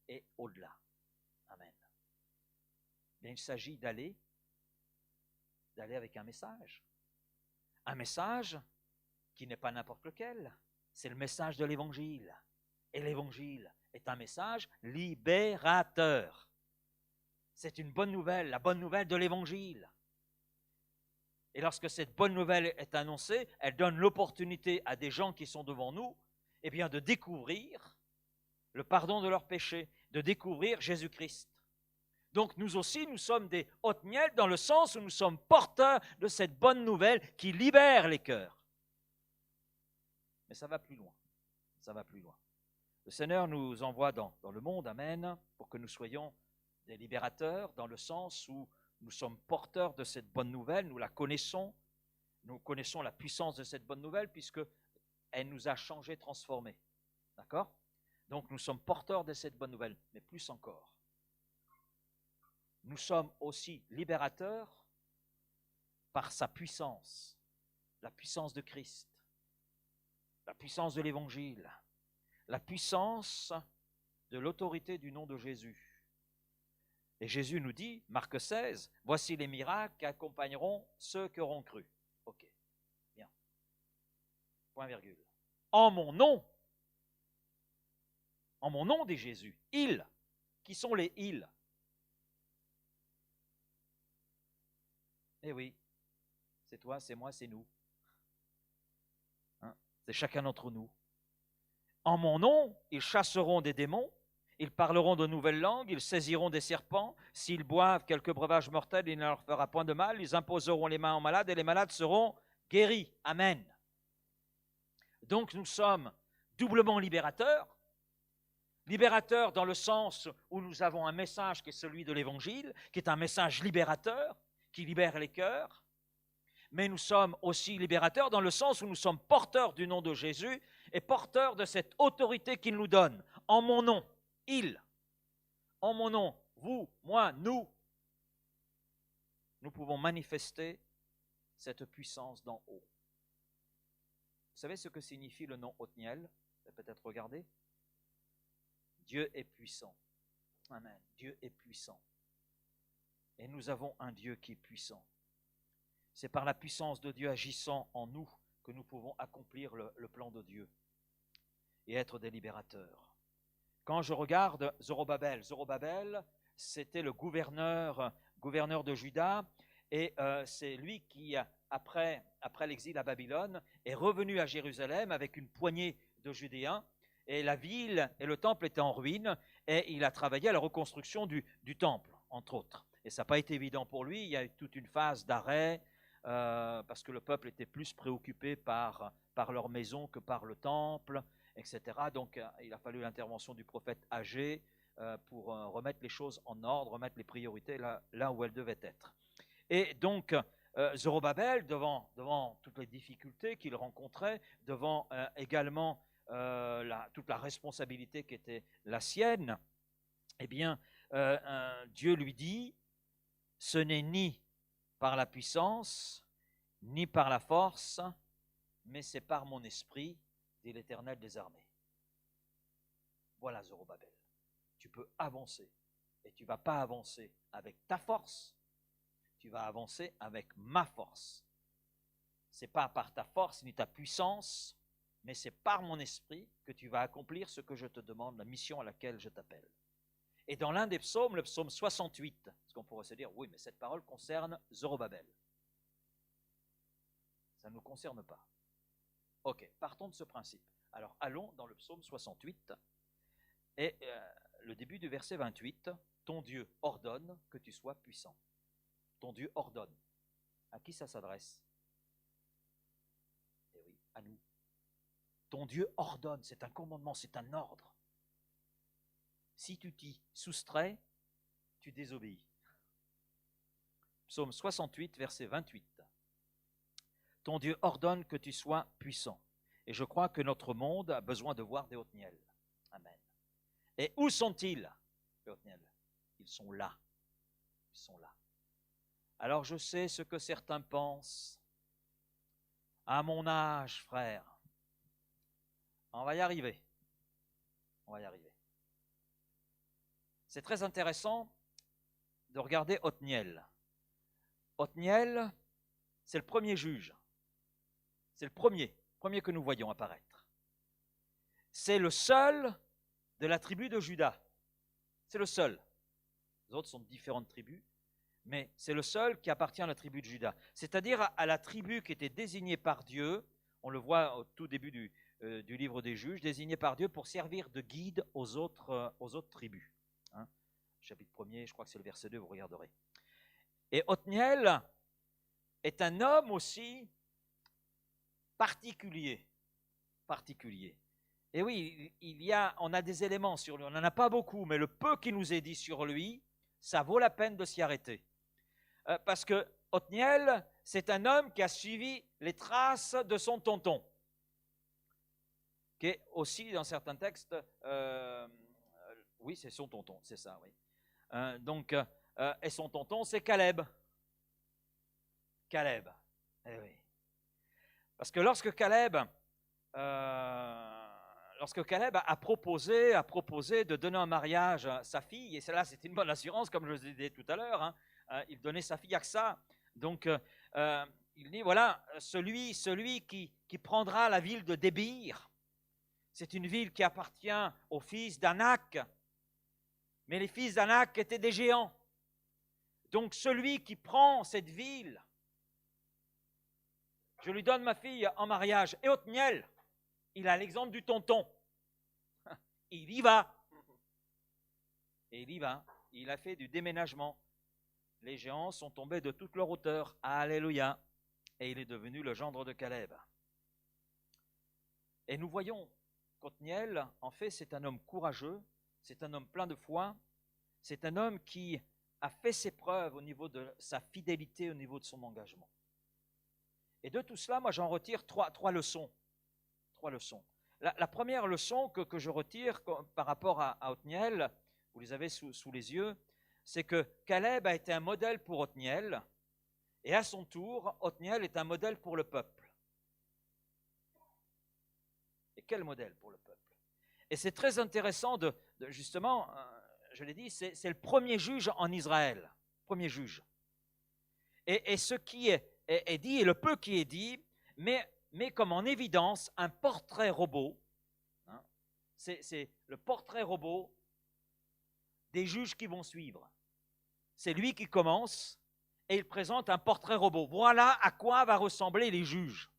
et au-delà. Amen. Bien, il s'agit d'aller avec un message. Un message qui n'est pas n'importe lequel. C'est le message de l'Évangile. Et l'Évangile est un message libérateur. C'est une bonne nouvelle, la bonne nouvelle de l'Évangile. Et lorsque cette bonne nouvelle est annoncée, elle donne l'opportunité à des gens qui sont devant nous, eh bien, de découvrir le pardon de leurs péchés, de découvrir Jésus-Christ. Donc nous aussi, nous sommes des Othniel dans le sens où nous sommes porteurs de cette bonne nouvelle qui libère les cœurs. Mais ça va plus loin. Ça va plus loin. Le Seigneur nous envoie dans le monde, amen, pour que nous soyons des libérateurs dans le sens où nous sommes porteurs de cette bonne nouvelle, nous la connaissons, nous connaissons la puissance de cette bonne nouvelle puisque elle nous a changés, transformés. D'accord? Donc nous sommes porteurs de cette bonne nouvelle, mais plus encore. Nous sommes aussi libérateurs par sa puissance, la puissance de Christ, la puissance de l'Évangile, la puissance de l'autorité du nom de Jésus. Et Jésus nous dit, Marc 16, « Voici les miracles qui accompagneront ceux qui auront cru. » Ok, bien. Point virgule. En mon nom, dit Jésus, ils, qui sont les ils? Eh oui, c'est toi, c'est moi, c'est nous. Hein? C'est chacun d'entre nous. En mon nom, ils chasseront des démons, ils parleront de nouvelles langues, ils saisiront des serpents, s'ils boivent quelques breuvages mortels, il ne leur fera point de mal, ils imposeront les mains aux malades et les malades seront guéris. Amen. Donc nous sommes doublement libérateurs, Libérateur dans le sens où nous avons un message qui est celui de l'Évangile, qui est un message libérateur, qui libère les cœurs. Mais nous sommes aussi libérateurs dans le sens où nous sommes porteurs du nom de Jésus et porteurs de cette autorité qu'il nous donne. En mon nom, il. En mon nom, vous, moi, nous pouvons manifester cette puissance d'en haut. Vous savez ce que signifie le nom Othniel? Vous avez peut-être regardé. Dieu est puissant. Amen. Dieu est puissant. Et nous avons un Dieu qui est puissant. C'est par la puissance de Dieu agissant en nous que nous pouvons accomplir le plan de Dieu et être des libérateurs. Quand je regarde Zorobabel, c'était le gouverneur de Juda, et c'est lui qui, après l'exil à Babylone, est revenu à Jérusalem avec une poignée de Judéens, et la ville et le temple étaient en ruine, et il a travaillé à la reconstruction du temple, entre autres. Et ça n'a pas été évident pour lui, il y a eu toute une phase d'arrêt, parce que le peuple était plus préoccupé par leur maison que par le temple, etc. Donc il a fallu l'intervention du prophète Agé pour remettre les choses en ordre, remettre les priorités là où elles devaient être. Et donc Zorobabel, devant toutes les difficultés qu'il rencontrait, devant également toute la responsabilité qui était la sienne, eh bien Dieu lui dit, ce n'est ni par la puissance, ni par la force, mais c'est par mon esprit, dit l'Éternel des armées. Voilà Zorobabel. Tu peux avancer, et tu ne vas pas avancer avec ta force, tu vas avancer avec ma force. Ce n'est pas par ta force ni ta puissance, mais c'est par mon esprit que tu vas accomplir ce que je te demande, la mission à laquelle je t'appelle. Et dans l'un des psaumes, le psaume 68, parce qu'on pourrait se dire, oui, mais cette parole concerne Zorobabel. Ça ne nous concerne pas. Ok, partons de ce principe. Alors, allons dans le psaume 68, et le début du verset 28, ton Dieu ordonne que tu sois puissant. Ton Dieu ordonne. À qui ça s'adresse? Eh oui, à nous. Ton Dieu ordonne, c'est un commandement, c'est un ordre. Si tu t'y soustrais, tu désobéis. Psaume 68, verset 28. Ton Dieu ordonne que tu sois puissant. Et je crois que notre monde a besoin de voir des Othniel. Amen. Et où sont-ils, les Othniel? Ils sont là. Ils sont là. Alors je sais ce que certains pensent. À mon âge, frère, on va y arriver. On va y arriver. C'est très intéressant de regarder Othniel. Othniel, c'est le premier juge. C'est le premier que nous voyons apparaître. C'est le seul de la tribu de Juda. C'est le seul. Les autres sont de différentes tribus, mais c'est le seul qui appartient à la tribu de Juda. C'est-à-dire à la tribu qui était désignée par Dieu, on le voit au tout début du livre des Juges, désignée par Dieu pour servir de guide aux autres tribus. Hein, chapitre 1er, je crois que c'est le verset 2, vous regarderez. Et Othniel est un homme aussi particulier. Et oui, on a des éléments sur lui, on n'en a pas beaucoup, mais le peu qui nous est dit sur lui, ça vaut la peine de s'y arrêter. Parce que Othniel, c'est un homme qui a suivi les traces de son tonton, qui est aussi dans certains textes, oui, c'est son tonton, c'est ça, oui. Et son tonton, c'est Caleb. Caleb, eh oui. Parce que lorsque Caleb a proposé de donner en mariage sa fille, et cela c'était une bonne assurance, comme je vous ai dit tout à l'heure, il donnait sa fille à Aksa. Donc il dit, voilà, celui qui prendra la ville de Débir, c'est une ville qui appartient aux fils d'Anak, mais les fils d'Anak étaient des géants. Donc celui qui prend cette ville, je lui donne ma fille en mariage. Et Othniel, il a l'exemple du tonton. Il y va. Et il y va. Il a fait du déménagement. Les géants sont tombés de toute leur hauteur. Alléluia. Et il est devenu le gendre de Caleb. Et nous voyons qu'Othniel, en fait, c'est un homme courageux c'est un homme plein de foi, c'est un homme qui a fait ses preuves au niveau de sa fidélité, au niveau de son engagement. Et de tout cela, moi j'en retire trois leçons. Trois leçons. La première leçon que je retire par rapport à Othniel, vous les avez sous les yeux, c'est que Caleb a été un modèle pour Othniel, et à son tour, Othniel est un modèle pour le peuple. Et quel modèle pour le peuple? Et c'est très intéressant justement, je l'ai dit, c'est le premier juge en Israël, premier juge. Et ce qui est dit, et le peu qui est dit, met comme en évidence un portrait robot. Hein, c'est le portrait robot des juges qui vont suivre. C'est lui qui commence et il présente un portrait robot. Voilà à quoi va ressembler les juges.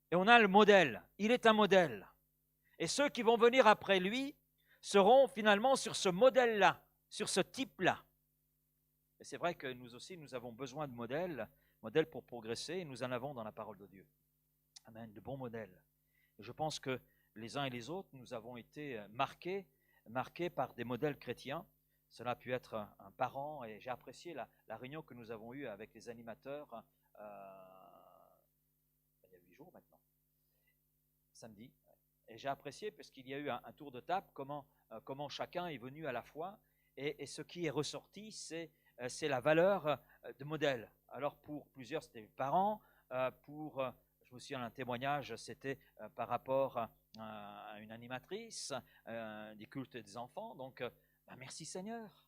Et on a le modèle. Il est un modèle. Et ceux qui vont venir après lui seront finalement sur ce modèle-là, sur ce type-là. Et c'est vrai que nous aussi, nous avons besoin de modèles pour progresser, et nous en avons dans la parole de Dieu. Amen, de bons modèles. Et je pense que les uns et les autres, nous avons été marqués par des modèles chrétiens. Cela a pu être un parent, et j'ai apprécié la réunion que nous avons eue avec les animateurs il y a 8 jours maintenant, samedi. Et j'ai apprécié parce qu'il y a eu un tour de table, comment chacun est venu à la fois, et ce qui est ressorti, c'est la valeur de modèle. Alors pour plusieurs, c'était les parents, je me souviens d'un témoignage, c'était par rapport à une animatrice des cultes des enfants. Donc, merci Seigneur.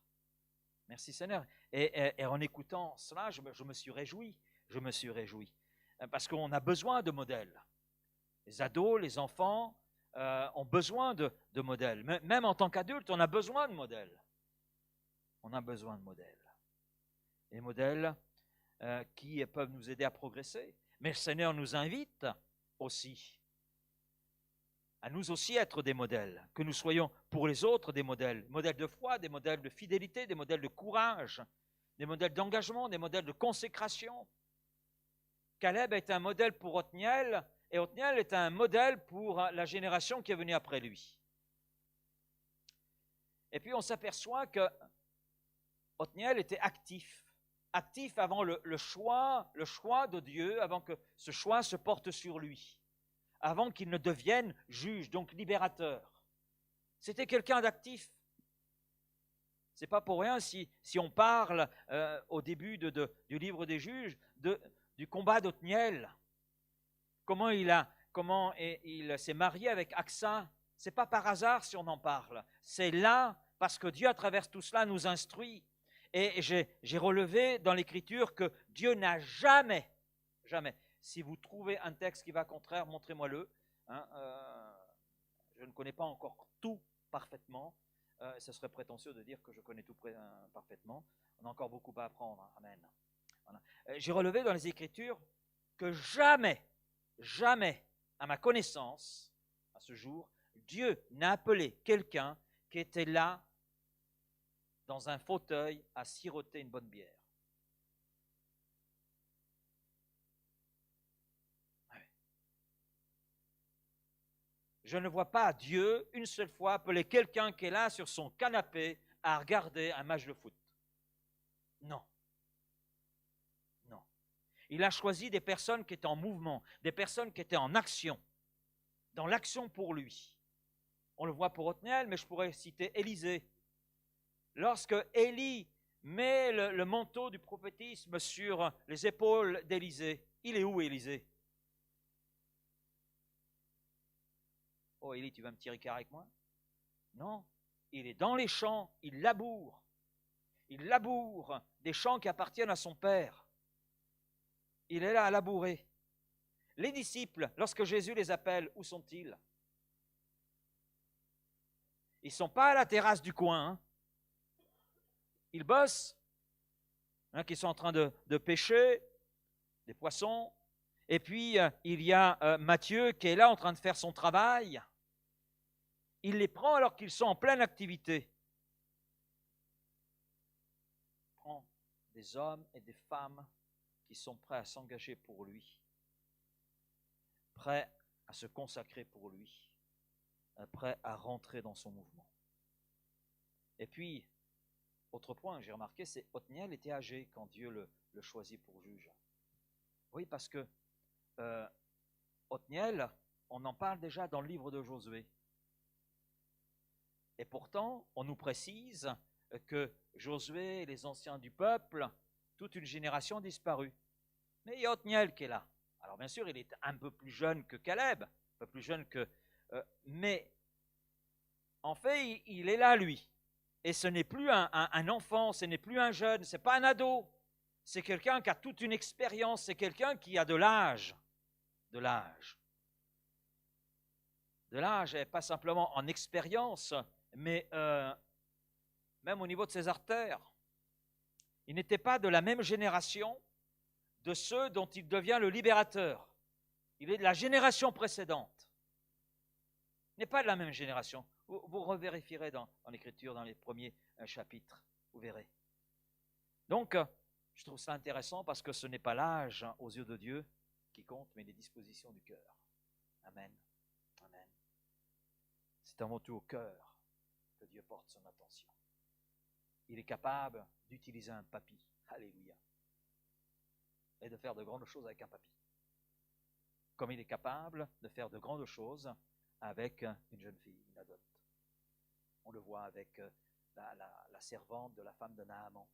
Merci Seigneur. Et en écoutant cela, je me suis réjoui. Parce qu'on a besoin de modèles. Les ados, les enfants ont besoin de modèles. Même en tant qu'adultes, on a besoin de modèles. On a besoin de modèles. Les modèles qui peuvent nous aider à progresser. Mais le Seigneur nous invite aussi à nous aussi être des modèles, que nous soyons pour les autres des modèles de foi, des modèles de fidélité, des modèles de courage, des modèles d'engagement, des modèles de consécration. Caleb est un modèle pour Othniel, et Othniel est un modèle pour la génération qui est venue après lui. Et puis on s'aperçoit que Othniel était actif avant le choix de Dieu, avant que ce choix se porte sur lui, avant qu'il ne devienne juge, donc libérateur. C'était quelqu'un d'actif. Ce n'est pas pour rien si on parle au début du livre des juges du combat d'Othniel. Comment il s'est marié avec Aksa. Ce n'est pas par hasard si on en parle. C'est là parce que Dieu, à travers tout cela, nous instruit. Et j'ai relevé dans l'Écriture que Dieu n'a jamais, si vous trouvez un texte qui va contraire, montrez-moi-le. Je ne connais pas encore tout parfaitement. Ce serait prétentieux de dire que je connais tout parfaitement. On a encore beaucoup à apprendre. Amen. Voilà. J'ai relevé dans les Écritures que jamais, à ma connaissance, à ce jour, Dieu n'a appelé quelqu'un qui était là dans un fauteuil à siroter une bonne bière. Je ne vois pas Dieu une seule fois appeler quelqu'un qui est là sur son canapé à regarder un match de foot. Non. Il a choisi des personnes qui étaient en mouvement, des personnes qui étaient en action, dans l'action pour lui. On le voit pour Othniel, mais je pourrais citer Élisée. Lorsque Élie met le manteau du prophétisme sur les épaules d'Élisée, il est où Élisée? Oh Élie, tu vas me tirer carré avec moi? Non, il est dans les champs, il laboure. Il laboure des champs qui appartiennent à son père. Il est là à labourer. Les disciples, lorsque Jésus les appelle, où sont-ils? Ils ne sont pas à la terrasse du coin. Hein. Ils bossent. Il y en a qui sont en train de pêcher des poissons. Et puis, il y a Matthieu qui est là en train de faire son travail. Il les prend alors qu'ils sont en pleine activité. Il prend des hommes et des femmes qui sont prêts à s'engager pour lui, prêts à se consacrer pour lui. prêt à rentrer dans son mouvement. Et puis, autre point que j'ai remarqué, c'est Othniel était âgé quand Dieu le choisit pour juge. Oui, parce que Othniel, on en parle déjà dans le livre de Josué. Et pourtant, on nous précise que Josué et les anciens du peuple, toute une génération a disparu. Mais il y a Othniel qui est là. Alors bien sûr, il est un peu plus jeune que Caleb, un peu plus jeune que... mais en fait, il est là, lui. Et ce n'est plus un enfant, ce n'est plus un jeune, ce n'est pas un ado. C'est quelqu'un qui a toute une expérience, c'est quelqu'un qui a de l'âge. De l'âge. De l'âge, et pas simplement en expérience, mais même au niveau de ses artères. Il n'était pas de la même génération de ceux dont il devient le libérateur. Il est de la génération précédente. Il n'est pas de la même génération. Vous revérifierez dans l'Écriture, dans les premiers chapitres, vous verrez. Donc, je trouve ça intéressant parce que ce n'est pas l'âge aux yeux de Dieu qui compte, mais les dispositions du cœur. Amen. Amen. C'est avant tout au cœur que Dieu porte son attention. Il est capable d'utiliser un papy. Alléluia. Et de faire de grandes choses avec un papy. Comme il est capable de faire de grandes choses avec une jeune fille, une adote. On le voit avec la servante de la femme de Naaman.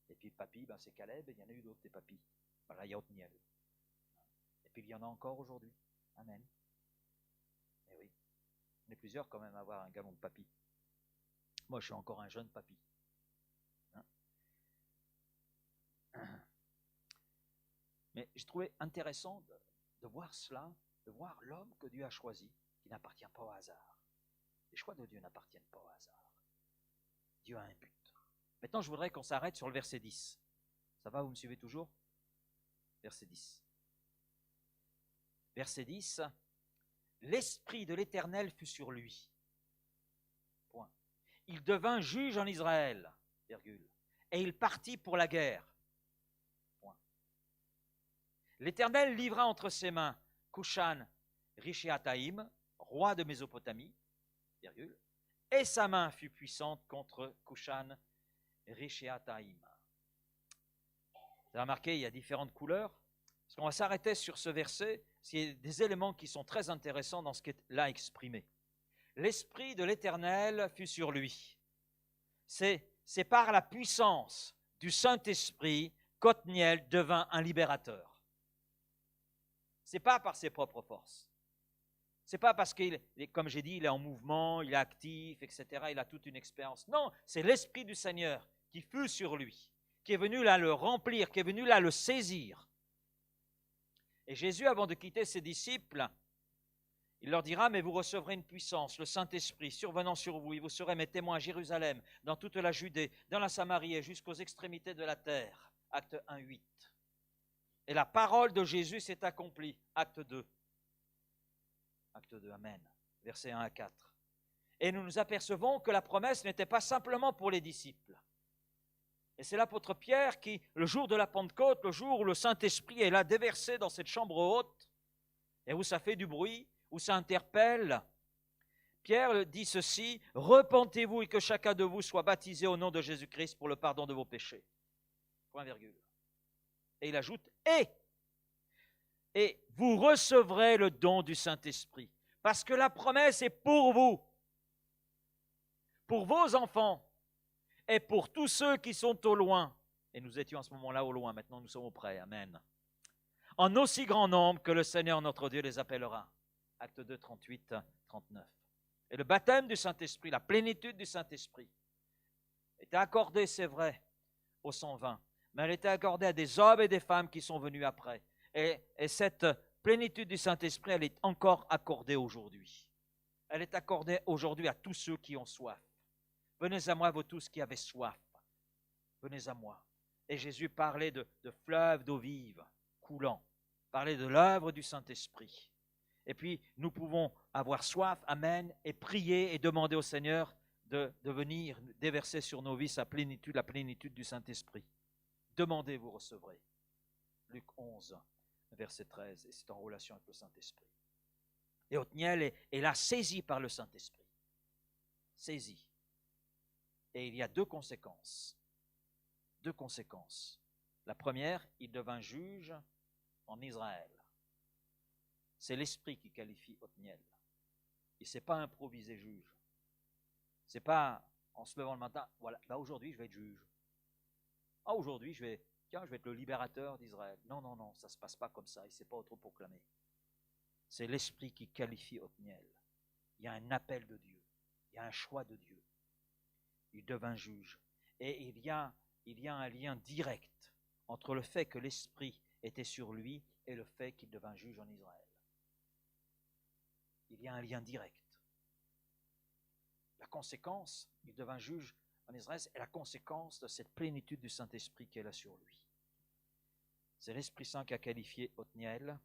Et puis le papy, c'est Caleb, et il y en a eu d'autres des papys. Voilà, il y a Othniel. Et puis il y en a encore aujourd'hui. Amen. Et oui, on est plusieurs quand même à avoir un galon de papy. Moi, je suis encore un jeune papy. Hein? Mais j'ai trouvé intéressant de voir cela, de voir l'homme que Dieu a choisi, qui n'appartient pas au hasard. Les choix de Dieu n'appartiennent pas au hasard. Dieu a un but. Maintenant, je voudrais qu'on s'arrête sur le verset 10. Ça va, vous me suivez toujours? Verset 10. Verset 10. L'Esprit de l'Éternel fut sur lui. Point. Il devint juge en Israël, virgule, et il partit pour la guerre. Point. L'Éternel livra entre ses mains Cushan Rishéataïm, roi de Mésopotamie, virgule, et sa main fut puissante contre Cushan Rishéataïm. Vous avez remarqué, il y a différentes couleurs. Parce qu'on va s'arrêter sur ce verset, il y a des éléments qui sont très intéressants dans ce qui est là exprimé. L'Esprit de l'Éternel fut sur lui. C'est par la puissance du Saint-Esprit qu'Othniel devint un libérateur. Ce n'est pas par ses propres forces. Ce n'est pas parce qu'il, comme j'ai dit, il est en mouvement, il est actif, etc., il a toute une expérience. Non, c'est l'Esprit du Seigneur qui fut sur lui, qui est venu là le remplir, qui est venu là le saisir. Et Jésus, avant de quitter ses disciples, il leur dira, mais vous recevrez une puissance, le Saint-Esprit, survenant sur vous, et vous serez mes témoins à Jérusalem, dans toute la Judée, dans la Samarie et jusqu'aux extrémités de la terre. Acte 1, 8. Et la parole de Jésus s'est accomplie. Acte 2. Acte 2, Amen. Versets 1 à 4. Et nous nous apercevons que la promesse n'était pas simplement pour les disciples. Et c'est l'apôtre Pierre qui, le jour de la Pentecôte, le jour où le Saint-Esprit est là déversé dans cette chambre haute, et où ça fait du bruit, où ça interpelle, Pierre dit ceci, « Repentez-vous et que chacun de vous soit baptisé au nom de Jésus-Christ pour le pardon de vos péchés. » Point virgule. Et il ajoute, « Et vous recevrez le don du Saint-Esprit. » Parce que la promesse est pour vous, pour vos enfants, et pour tous ceux qui sont au loin. Et nous étions à ce moment-là au loin, maintenant nous sommes auprès. Amen. En aussi grand nombre que le Seigneur notre Dieu les appellera. Acte 2, 38, 39. Et le baptême du Saint-Esprit, la plénitude du Saint-Esprit, était accordée, c'est vrai, aux 120, mais elle était accordée à des hommes et des femmes qui sont venus après. Et cette plénitude du Saint-Esprit, elle est encore accordée aujourd'hui. Elle est accordée aujourd'hui à tous ceux qui ont soif. Venez à moi, vous tous qui avez soif. Venez à moi. Et Jésus parlait de fleuves d'eau vive, coulant. Parlait de l'œuvre du Saint-Esprit. Et puis, nous pouvons avoir soif, amen, et prier et demander au Seigneur de venir déverser sur nos vies sa plénitude, la plénitude du Saint-Esprit. Demandez, vous recevrez. Luc 11, verset 13, et c'est en relation avec le Saint-Esprit. Et Othniel est là saisi par le Saint-Esprit. Saisi. Et il y a deux conséquences. Deux conséquences. La première, il devint juge en Israël. C'est l'Esprit qui qualifie Othniel. Il ne s'est pas improvisé juge. C'est pas en se levant le matin, voilà, bah aujourd'hui je vais être juge. Ah, aujourd'hui je vais être le libérateur d'Israël. Non, non, non, ça ne se passe pas comme ça, il ne s'est pas autoproclamé. C'est l'Esprit qui qualifie Othniel. Il y a un appel de Dieu, il y a un choix de Dieu. Il devint juge. Et il y a un lien direct entre le fait que l'Esprit était sur lui et le fait qu'il devint juge en Israël. Il y a un lien direct. La conséquence, il devint juge en Israël, est la conséquence de cette plénitude du Saint-Esprit qui est là sur lui. C'est l'Esprit Saint qui a qualifié Othniel,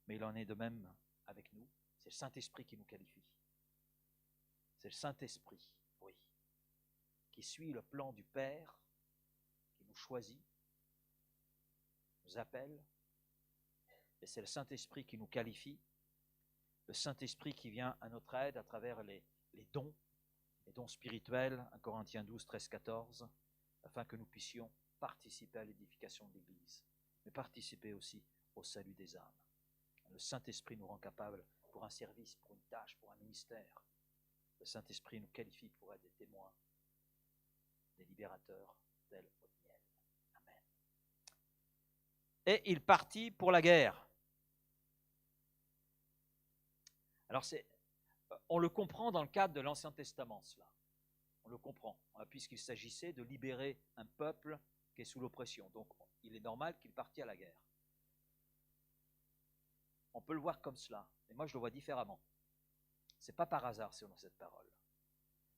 mais il en est de même avec nous. C'est le Saint-Esprit qui nous qualifie. C'est le Saint-Esprit, oui, qui suit le plan du Père, qui nous choisit, nous appelle, et c'est le Saint-Esprit qui nous qualifie, le Saint-Esprit qui vient à notre aide à travers les dons spirituels, 1 Corinthiens 12, 13, 14, afin que nous puissions participer à l'édification de l'Église, mais participer aussi au salut des âmes. Le Saint-Esprit nous rend capables pour un service, pour une tâche, pour un ministère. Le Saint-Esprit nous qualifie pour être des témoins, des libérateurs tels Othniel. Amen. Et il partit pour la guerre. Alors on le comprend dans le cadre de l'Ancien Testament, cela. On le comprend, puisqu'il s'agissait de libérer un peuple qui est sous l'oppression. Donc, il est normal qu'il partît à la guerre. On peut le voir comme cela, mais moi je le vois différemment. Ce n'est pas par hasard selon cette parole.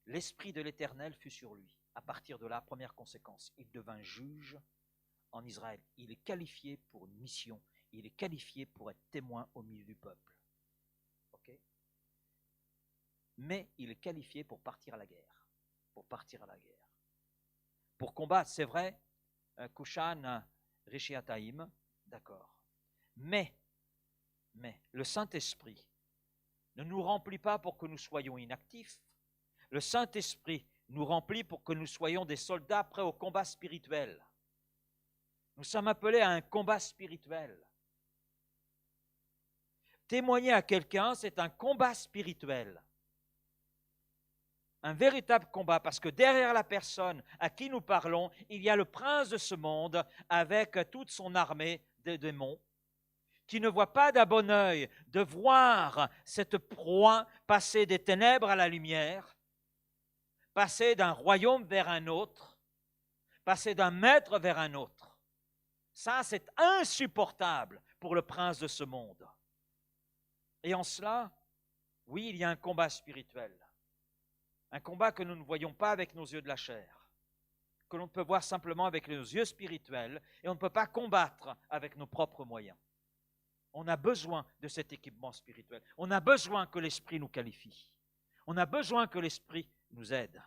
L'Esprit de l'Éternel fut sur lui. À partir de là, première conséquence, il devint juge en Israël. Il est qualifié pour une mission. Il est qualifié pour être témoin au milieu du peuple. Okay? Mais il est qualifié pour partir à la guerre. Pour partir à la guerre. Pour combattre, c'est vrai, Kushan, Rishiataïm, d'accord. Mais le Saint-Esprit ne nous remplit pas pour que nous soyons inactifs. Le Saint-Esprit nous remplit pour que nous soyons des soldats prêts au combat spirituel. Nous sommes appelés à un combat spirituel. Témoigner à quelqu'un, c'est un combat spirituel. Un véritable combat, parce que derrière la personne à qui nous parlons, il y a le prince de ce monde avec toute son armée de démons, qui ne voit pas d'un bon œil de voir cette proie passer des ténèbres à la lumière, passer d'un royaume vers un autre, passer d'un maître vers un autre. Ça, c'est insupportable pour le prince de ce monde. Et en cela, oui, il y a un combat spirituel. Un combat que nous ne voyons pas avec nos yeux de la chair, que l'on peut voir simplement avec nos yeux spirituels, et on ne peut pas combattre avec nos propres moyens. On a besoin de cet équipement spirituel. On a besoin que l'Esprit nous qualifie. On a besoin que l'Esprit nous aide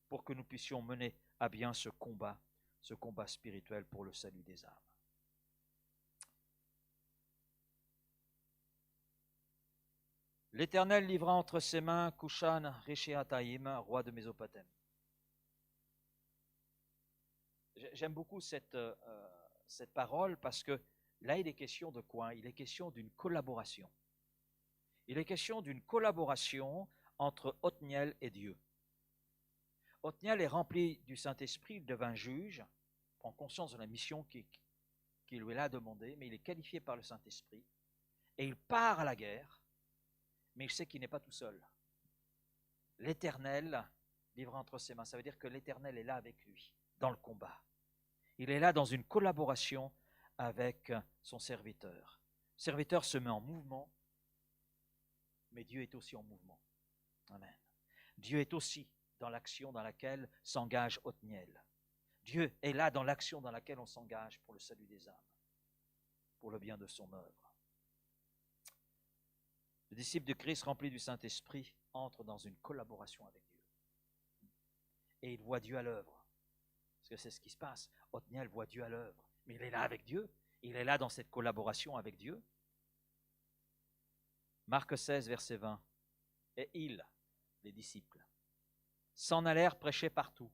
pour que nous puissions mener à bien ce combat spirituel pour le salut des âmes. L'Éternel livra entre ses mains Kushan Rishiataïm, roi de Mésopotamie. J'aime beaucoup cette parole parce que là, il est question de quoi? Il est question d'une collaboration. Il est question d'une collaboration entre Othniel et Dieu. Othniel est rempli du Saint-Esprit, il devint juge, prend conscience de la mission qui lui est là demandée, mais il est qualifié par le Saint-Esprit et il part à la guerre, mais il sait qu'il n'est pas tout seul. L'Éternel livra entre ses mains. Ça veut dire que l'Éternel est là avec lui, dans le combat. Il est là dans une collaboration avec son serviteur. Le serviteur se met en mouvement, mais Dieu est aussi en mouvement. Amen. Dieu est aussi dans l'action dans laquelle s'engage Othniel. Dieu est là dans l'action dans laquelle on s'engage pour le salut des âmes, pour le bien de son œuvre. Le disciple de Christ rempli du Saint-Esprit entre dans une collaboration avec Dieu. Et il voit Dieu à l'œuvre. Parce que c'est ce qui se passe. Othniel voit Dieu à l'œuvre. Mais il est là avec Dieu. Il est là dans cette collaboration avec Dieu. Marc 16, verset 20. Et ils, les disciples, s'en allèrent prêcher partout.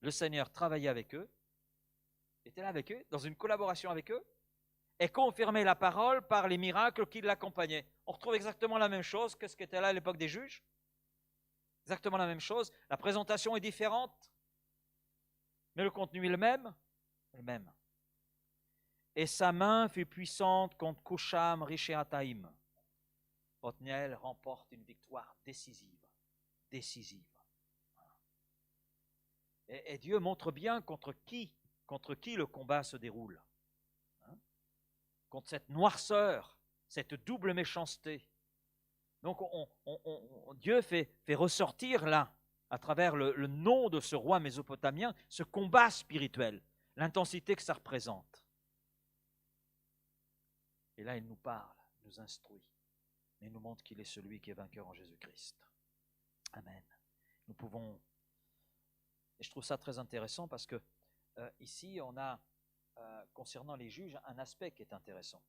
Le Seigneur travaillait avec eux, était là avec eux, dans une collaboration avec eux, et confirmait la parole par les miracles qui l'accompagnaient. On retrouve exactement la même chose que ce qui était là à l'époque des juges. Exactement la même chose. La présentation est différente, mais le contenu est le même. Le même. Et sa main fut puissante contre Koucham, Rishéataïm. Othniel remporte une victoire décisive. Décisive. Et Dieu montre bien contre qui le combat se déroule. Contre cette noirceur, cette double méchanceté. Donc Dieu fait ressortir là, à travers le nom de ce roi mésopotamien, ce combat spirituel, l'intensité que ça représente. Et là, il nous parle, nous instruit, et nous montre qu'il est celui qui est vainqueur en Jésus-Christ. Amen. Nous pouvons... Et je trouve ça très intéressant parce que ici, on a, concernant les juges, un aspect qui est intéressant.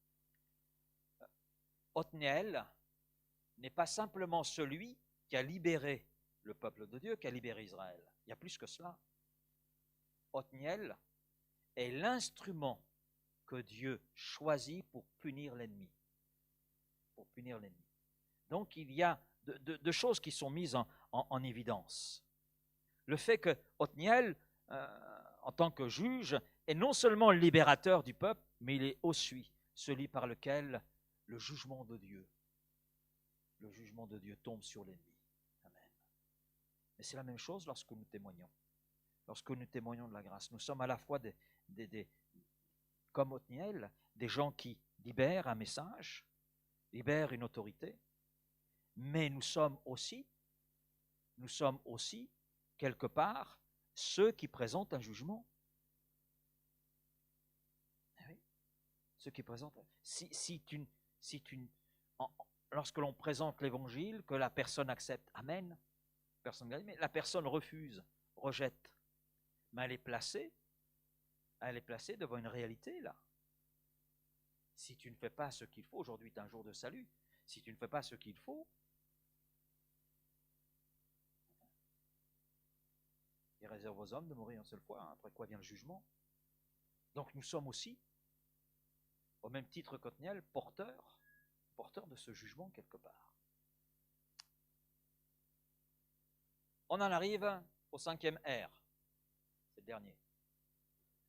Othniel n'est pas simplement celui qui a libéré le peuple de Dieu, qui a libéré Israël. Il y a plus que cela. Othniel est l'instrument que Dieu choisit pour punir l'ennemi. Pour punir l'ennemi. Donc il y a de choses qui sont mises en évidence. Le fait que Othniel, en tant que juge, est non seulement le libérateur du peuple, mais il est aussi celui par lequel le jugement de Dieu tombe sur l'ennemi. Amen. Mais c'est la même chose lorsque nous témoignons. Lorsque nous témoignons de la grâce, nous sommes à la fois comme Othniel, des gens qui libèrent un message, libèrent une autorité, mais nous sommes aussi, quelque part, ceux qui présentent un jugement. Oui. Ceux qui présentent. Lorsque l'on présente l'évangile, que la personne accepte, amen, mais la personne refuse, rejette, mais elle est placée devant une réalité là. Si tu ne fais pas ce qu'il faut, aujourd'hui est un jour de salut, si tu ne fais pas ce qu'il faut, il réserve aux hommes de mourir une seule fois, après quoi vient le jugement. Donc nous sommes aussi, au même titre qu'Othniel, porteurs de ce jugement quelque part. On en arrive au 5e R, c'est le dernier.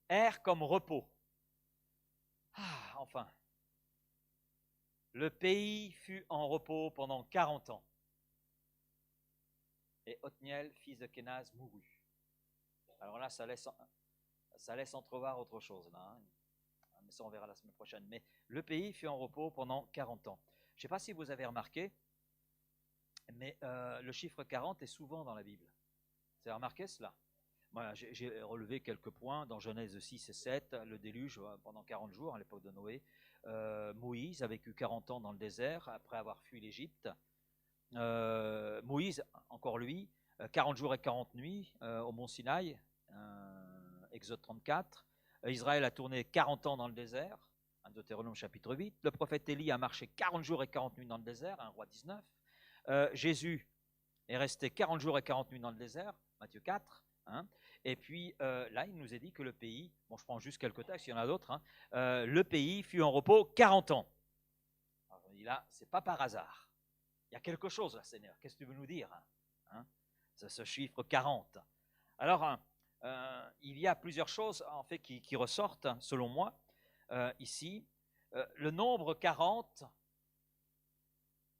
R comme repos. Ah, enfin. Le pays fut en repos pendant 40 ans. Et Othniel, fils de Kenaz, mourut. Alors là, ça laisse entrevoir autre chose, là. Hein. Mais ça, on verra la semaine prochaine. Mais le pays fut en repos pendant 40 ans. Je ne sais pas si vous avez remarqué, mais le chiffre 40 est souvent dans la Bible. Vous avez remarqué cela? Voilà, j'ai relevé quelques points dans Genèse 6 et 7, le déluge pendant 40 jours à l'époque de Noé. Moïse a vécu 40 ans dans le désert après avoir fui l'Égypte. Moïse, encore lui, 40 jours et 40 nuits au mont Sinaï, Exode 34. Israël a tourné 40 ans dans le désert, Deutéronome chapitre 8. Le prophète Élie a marché 40 jours et 40 nuits dans le désert, Roi 19. Jésus est resté 40 jours et 40 nuits dans le désert, Matthieu 4. Hein. Et puis là, il nous est dit que le pays, bon, je prends juste quelques textes, il y en a d'autres, hein, le pays fut en repos 40 ans. Alors, on dit là, c'est pas par hasard. Il y a quelque chose là, Seigneur. Qu'est-ce que tu veux nous dire hein? Ce chiffre 40. Alors, il y a plusieurs choses en fait qui ressortent, selon moi, ici. Le nombre 40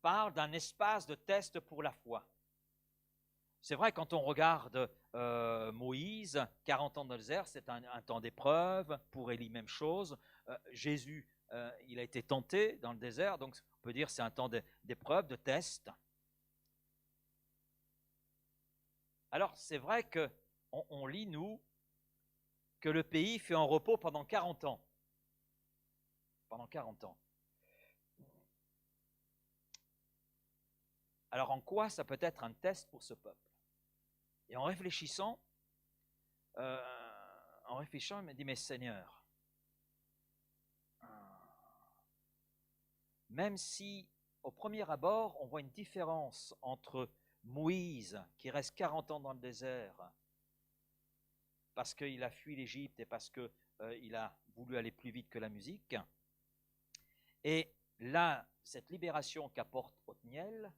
parle d'un espace de test pour la foi. C'est vrai, quand on regarde Moïse, 40 ans dans le désert, c'est un temps d'épreuve. Pour Élie, même chose. Jésus, il a été tenté dans le désert, donc on peut dire que c'est un temps d'épreuve, de test. Alors, c'est vrai qu'on lit, nous, que le pays fut en repos pendant 40 ans. Pendant 40 ans. Alors, en quoi ça peut être un test pour ce peuple? Et en réfléchissant, il me dit, mais Seigneur, même si au premier abord, on voit une différence entre Moïse, qui reste 40 ans dans le désert, parce qu'il a fui l'Égypte et parce qu'il a voulu aller plus vite que la musique, et là, cette libération qu'apporte Othniel,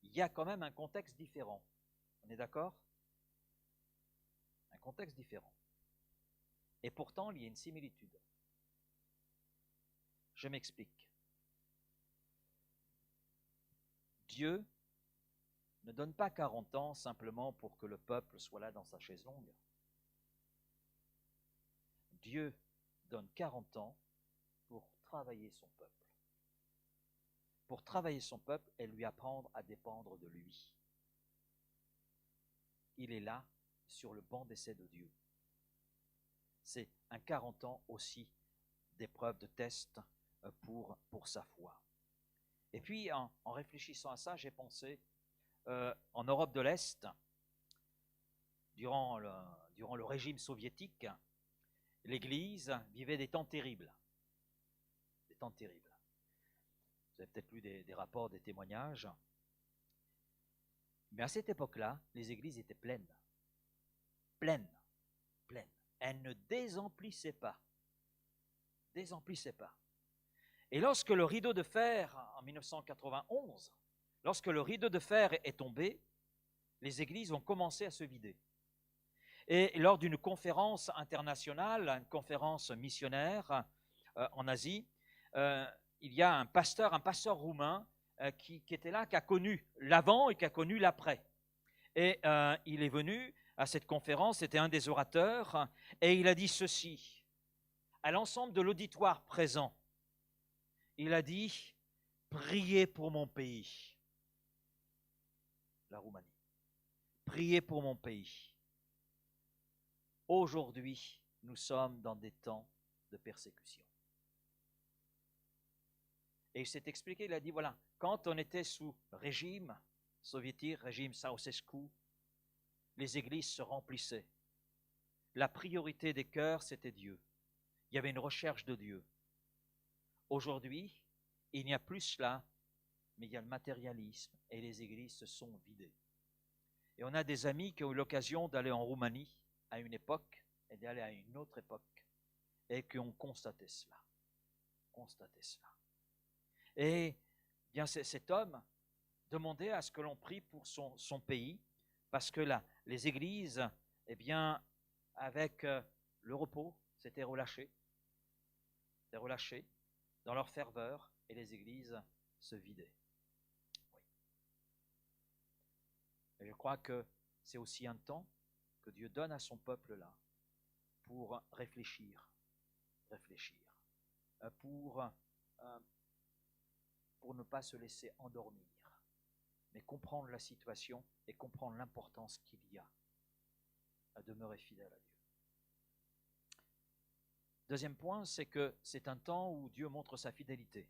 il y a quand même un contexte différent. On est d'accord? Un contexte différent. Et pourtant, il y a une similitude. Je m'explique. Dieu ne donne pas 40 ans simplement pour que le peuple soit là dans sa chaise longue. Dieu donne 40 ans pour travailler son peuple. Pour travailler son peuple et lui apprendre à dépendre de lui. Il est là sur le banc d'essai de Dieu. C'est un 40 ans aussi d'épreuve, de test pour sa foi. Et puis, en réfléchissant à ça, j'ai pensé, en Europe de l'Est, durant le régime soviétique, l'Église vivait des temps terribles. Des temps terribles. Vous avez peut-être lu des rapports, des témoignages. Mais à cette époque-là, les églises étaient pleines. Pleines. Pleines. Elles ne désemplissaient pas. Désemplissaient pas. Et lorsque le rideau de fer, en 1991, lorsque le rideau de fer est tombé, les églises ont commencé à se vider. Et lors d'une conférence internationale, une conférence missionnaire en Asie, il y a un pasteur roumain qui était là, qui a connu l'avant et qui a connu l'après. Et il est venu à cette conférence, c'était un des orateurs, et il a dit ceci à l'ensemble de l'auditoire présent. Il a dit, priez pour mon pays, la Roumanie. Priez pour mon pays. Aujourd'hui, nous sommes dans des temps de persécution. Et il s'est expliqué, il a dit, voilà, quand on était sous régime soviétique, régime Ceausescu, les églises se remplissaient. La priorité des cœurs, c'était Dieu. Il y avait une recherche de Dieu. Aujourd'hui, il n'y a plus cela, mais il y a le matérialisme et les églises se sont vidées. Et on a des amis qui ont eu l'occasion d'aller en Roumanie à une époque et d'aller à une autre époque et qui ont constaté cela. Constaté cela. Et bien cet homme demandait à ce que l'on prie pour son pays parce que là, les églises, eh bien, avec le repos, s'étaient relâchées dans leur ferveur et les églises se vidaient. Oui. Et je crois que c'est aussi un temps que Dieu donne à son peuple là pour réfléchir, pour ne pas se laisser endormir, mais comprendre la situation et comprendre l'importance qu'il y a à demeurer fidèle à Dieu. Deuxième point, c'est que c'est un temps où Dieu montre sa fidélité.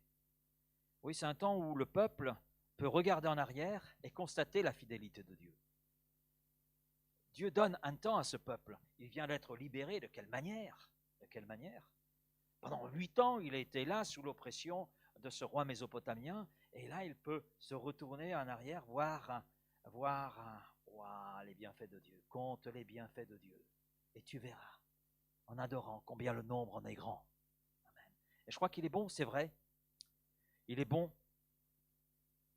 Oui, c'est un temps où le peuple peut regarder en arrière et constater la fidélité de Dieu. Dieu donne un temps à ce peuple. Il vient d'être libéré. De quelle manière? De quelle manière? Pendant 8 ans, il a été là sous l'oppression de ce roi mésopotamien. Et là, il peut se retourner en arrière, voir les bienfaits de Dieu. Compte les bienfaits de Dieu. Et tu verras, en adorant, combien le nombre en est grand. Amen. Et je crois qu'il est bon, c'est vrai. Il est bon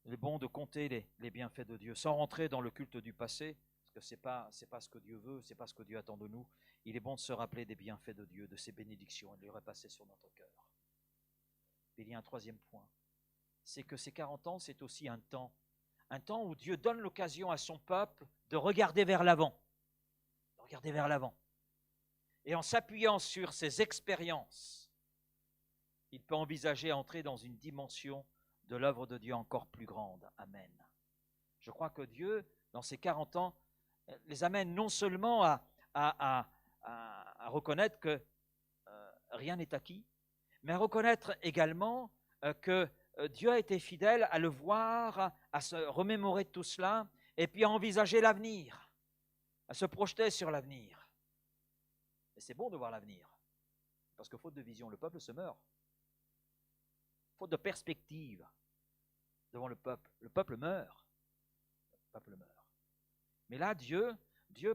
de compter les bienfaits de Dieu, sans rentrer dans le culte du passé, parce que c'est pas ce que Dieu veut, c'est pas ce que Dieu attend de nous. Il est bon de se rappeler des bienfaits de Dieu, de ses bénédictions, et de les repasser sur notre cœur. Il y a un troisième point, c'est que ces 40 ans, c'est aussi un temps où Dieu donne l'occasion à son peuple de regarder vers l'avant. De regarder vers l'avant. Et en s'appuyant sur ses expériences, il peut envisager entrer dans une dimension de l'œuvre de Dieu encore plus grande. Amen. Je crois que Dieu, dans ces 40 ans, les amène non seulement à reconnaître que rien n'est acquis, mais à reconnaître également que Dieu a été fidèle, à le voir, à se remémorer de tout cela, et puis à envisager l'avenir, à se projeter sur l'avenir. Et c'est bon de voir l'avenir, parce que faute de vision, le peuple se meurt. faute de perspective devant le peuple. Le peuple meurt. Le peuple meurt. Mais là, Dieu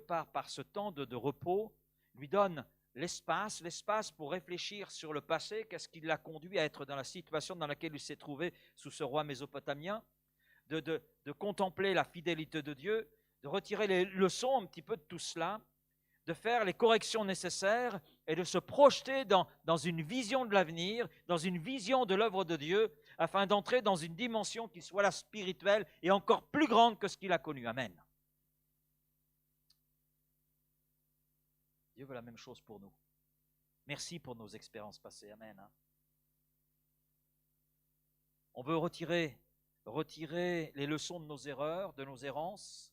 par ce temps de repos, lui donne l'espace pour réfléchir sur le passé, qu'est-ce qui l'a conduit à être dans la situation dans laquelle il s'est trouvé sous ce roi mésopotamien, de contempler la fidélité de Dieu, de retirer les leçons un petit peu de tout cela, de faire les corrections nécessaires et de se projeter dans une vision de l'avenir, dans une vision de l'œuvre de Dieu, afin d'entrer dans une dimension qui soit la spirituelle et encore plus grande que ce qu'il a connu. Amen. Dieu veut la même chose pour nous. Merci pour nos expériences passées. Amen. On veut retirer les leçons de nos erreurs, de nos errances,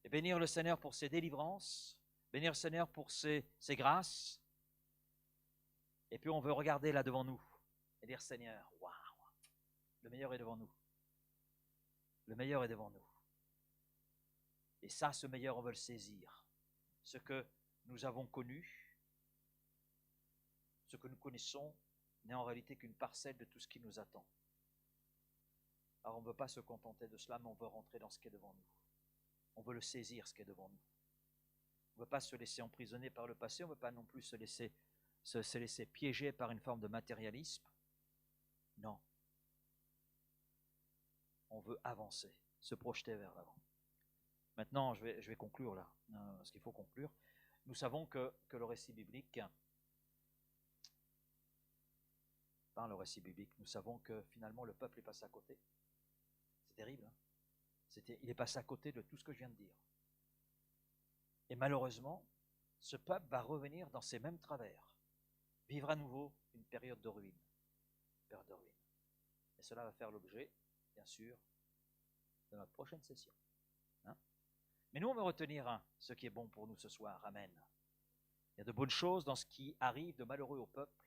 et bénir le Seigneur pour ses délivrances, bénir le Seigneur pour ses grâces. Et puis on veut regarder là devant nous et dire, Seigneur, waouh, le meilleur est devant nous. Le meilleur est devant nous. Et ça, ce meilleur, on veut le saisir. Ce que nous avons connu, ce que nous connaissons, n'est en réalité qu'une parcelle de tout ce qui nous attend. Alors on ne veut pas se contenter de cela, mais on veut rentrer dans ce qui est devant nous. On veut le saisir, ce qui est devant nous. On ne veut pas se laisser emprisonner par le passé, on ne veut pas non plus se laisser piéger par une forme de matérialisme. Non. On veut avancer, se projeter vers l'avant. Maintenant, je vais conclure là, parce qu'il faut conclure. Nous savons que le récit biblique, par le récit biblique, nous savons que finalement le peuple est passé à côté. C'est terrible. Hein? Il est passé à côté de tout ce que je viens de dire. Et malheureusement, ce peuple va revenir dans ces mêmes travers, vivre à nouveau une période de ruine. Et cela va faire l'objet, bien sûr, de notre prochaine session. Hein? Mais nous, on veut retenir ce qui est bon pour nous ce soir. Amen. Il y a de bonnes choses dans ce qui arrive de malheureux au peuple.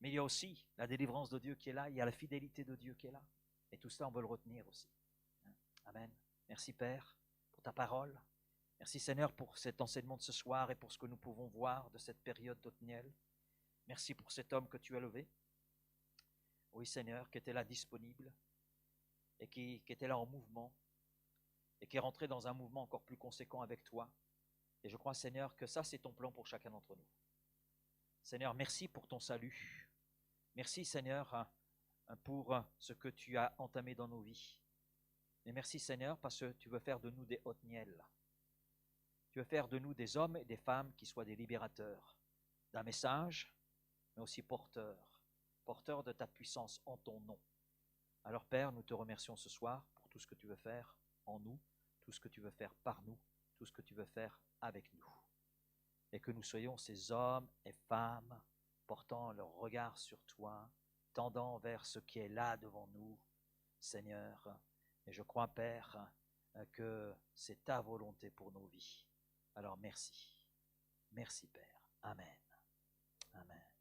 Mais il y a aussi la délivrance de Dieu qui est là. Il y a la fidélité de Dieu qui est là. Et tout cela, on veut le retenir aussi. Amen. Merci Père pour ta parole. Merci Seigneur pour cet enseignement de ce soir et pour ce que nous pouvons voir de cette période d'Othniel. Merci pour cet homme que tu as levé. Oui Seigneur, qui était là disponible et qui était là en mouvement et qui est rentré dans un mouvement encore plus conséquent avec toi. Et je crois, Seigneur, que ça, c'est ton plan pour chacun d'entre nous. Seigneur, merci pour ton salut. Merci, Seigneur, pour ce que tu as entamé dans nos vies. Et merci, Seigneur, parce que tu veux faire de nous des Othniel. Tu veux faire de nous des hommes et des femmes qui soient des libérateurs d'un message, mais aussi porteurs de ta puissance en ton nom. Alors, Père, nous te remercions ce soir pour tout ce que tu veux faire en nous, tout ce que tu veux faire par nous, tout ce que tu veux faire avec nous. Et que nous soyons ces hommes et femmes portant leur regard sur toi, tendant vers ce qui est là devant nous, Seigneur. Et je crois, Père, que c'est ta volonté pour nos vies. Alors merci. Merci, Père. Amen. Amen.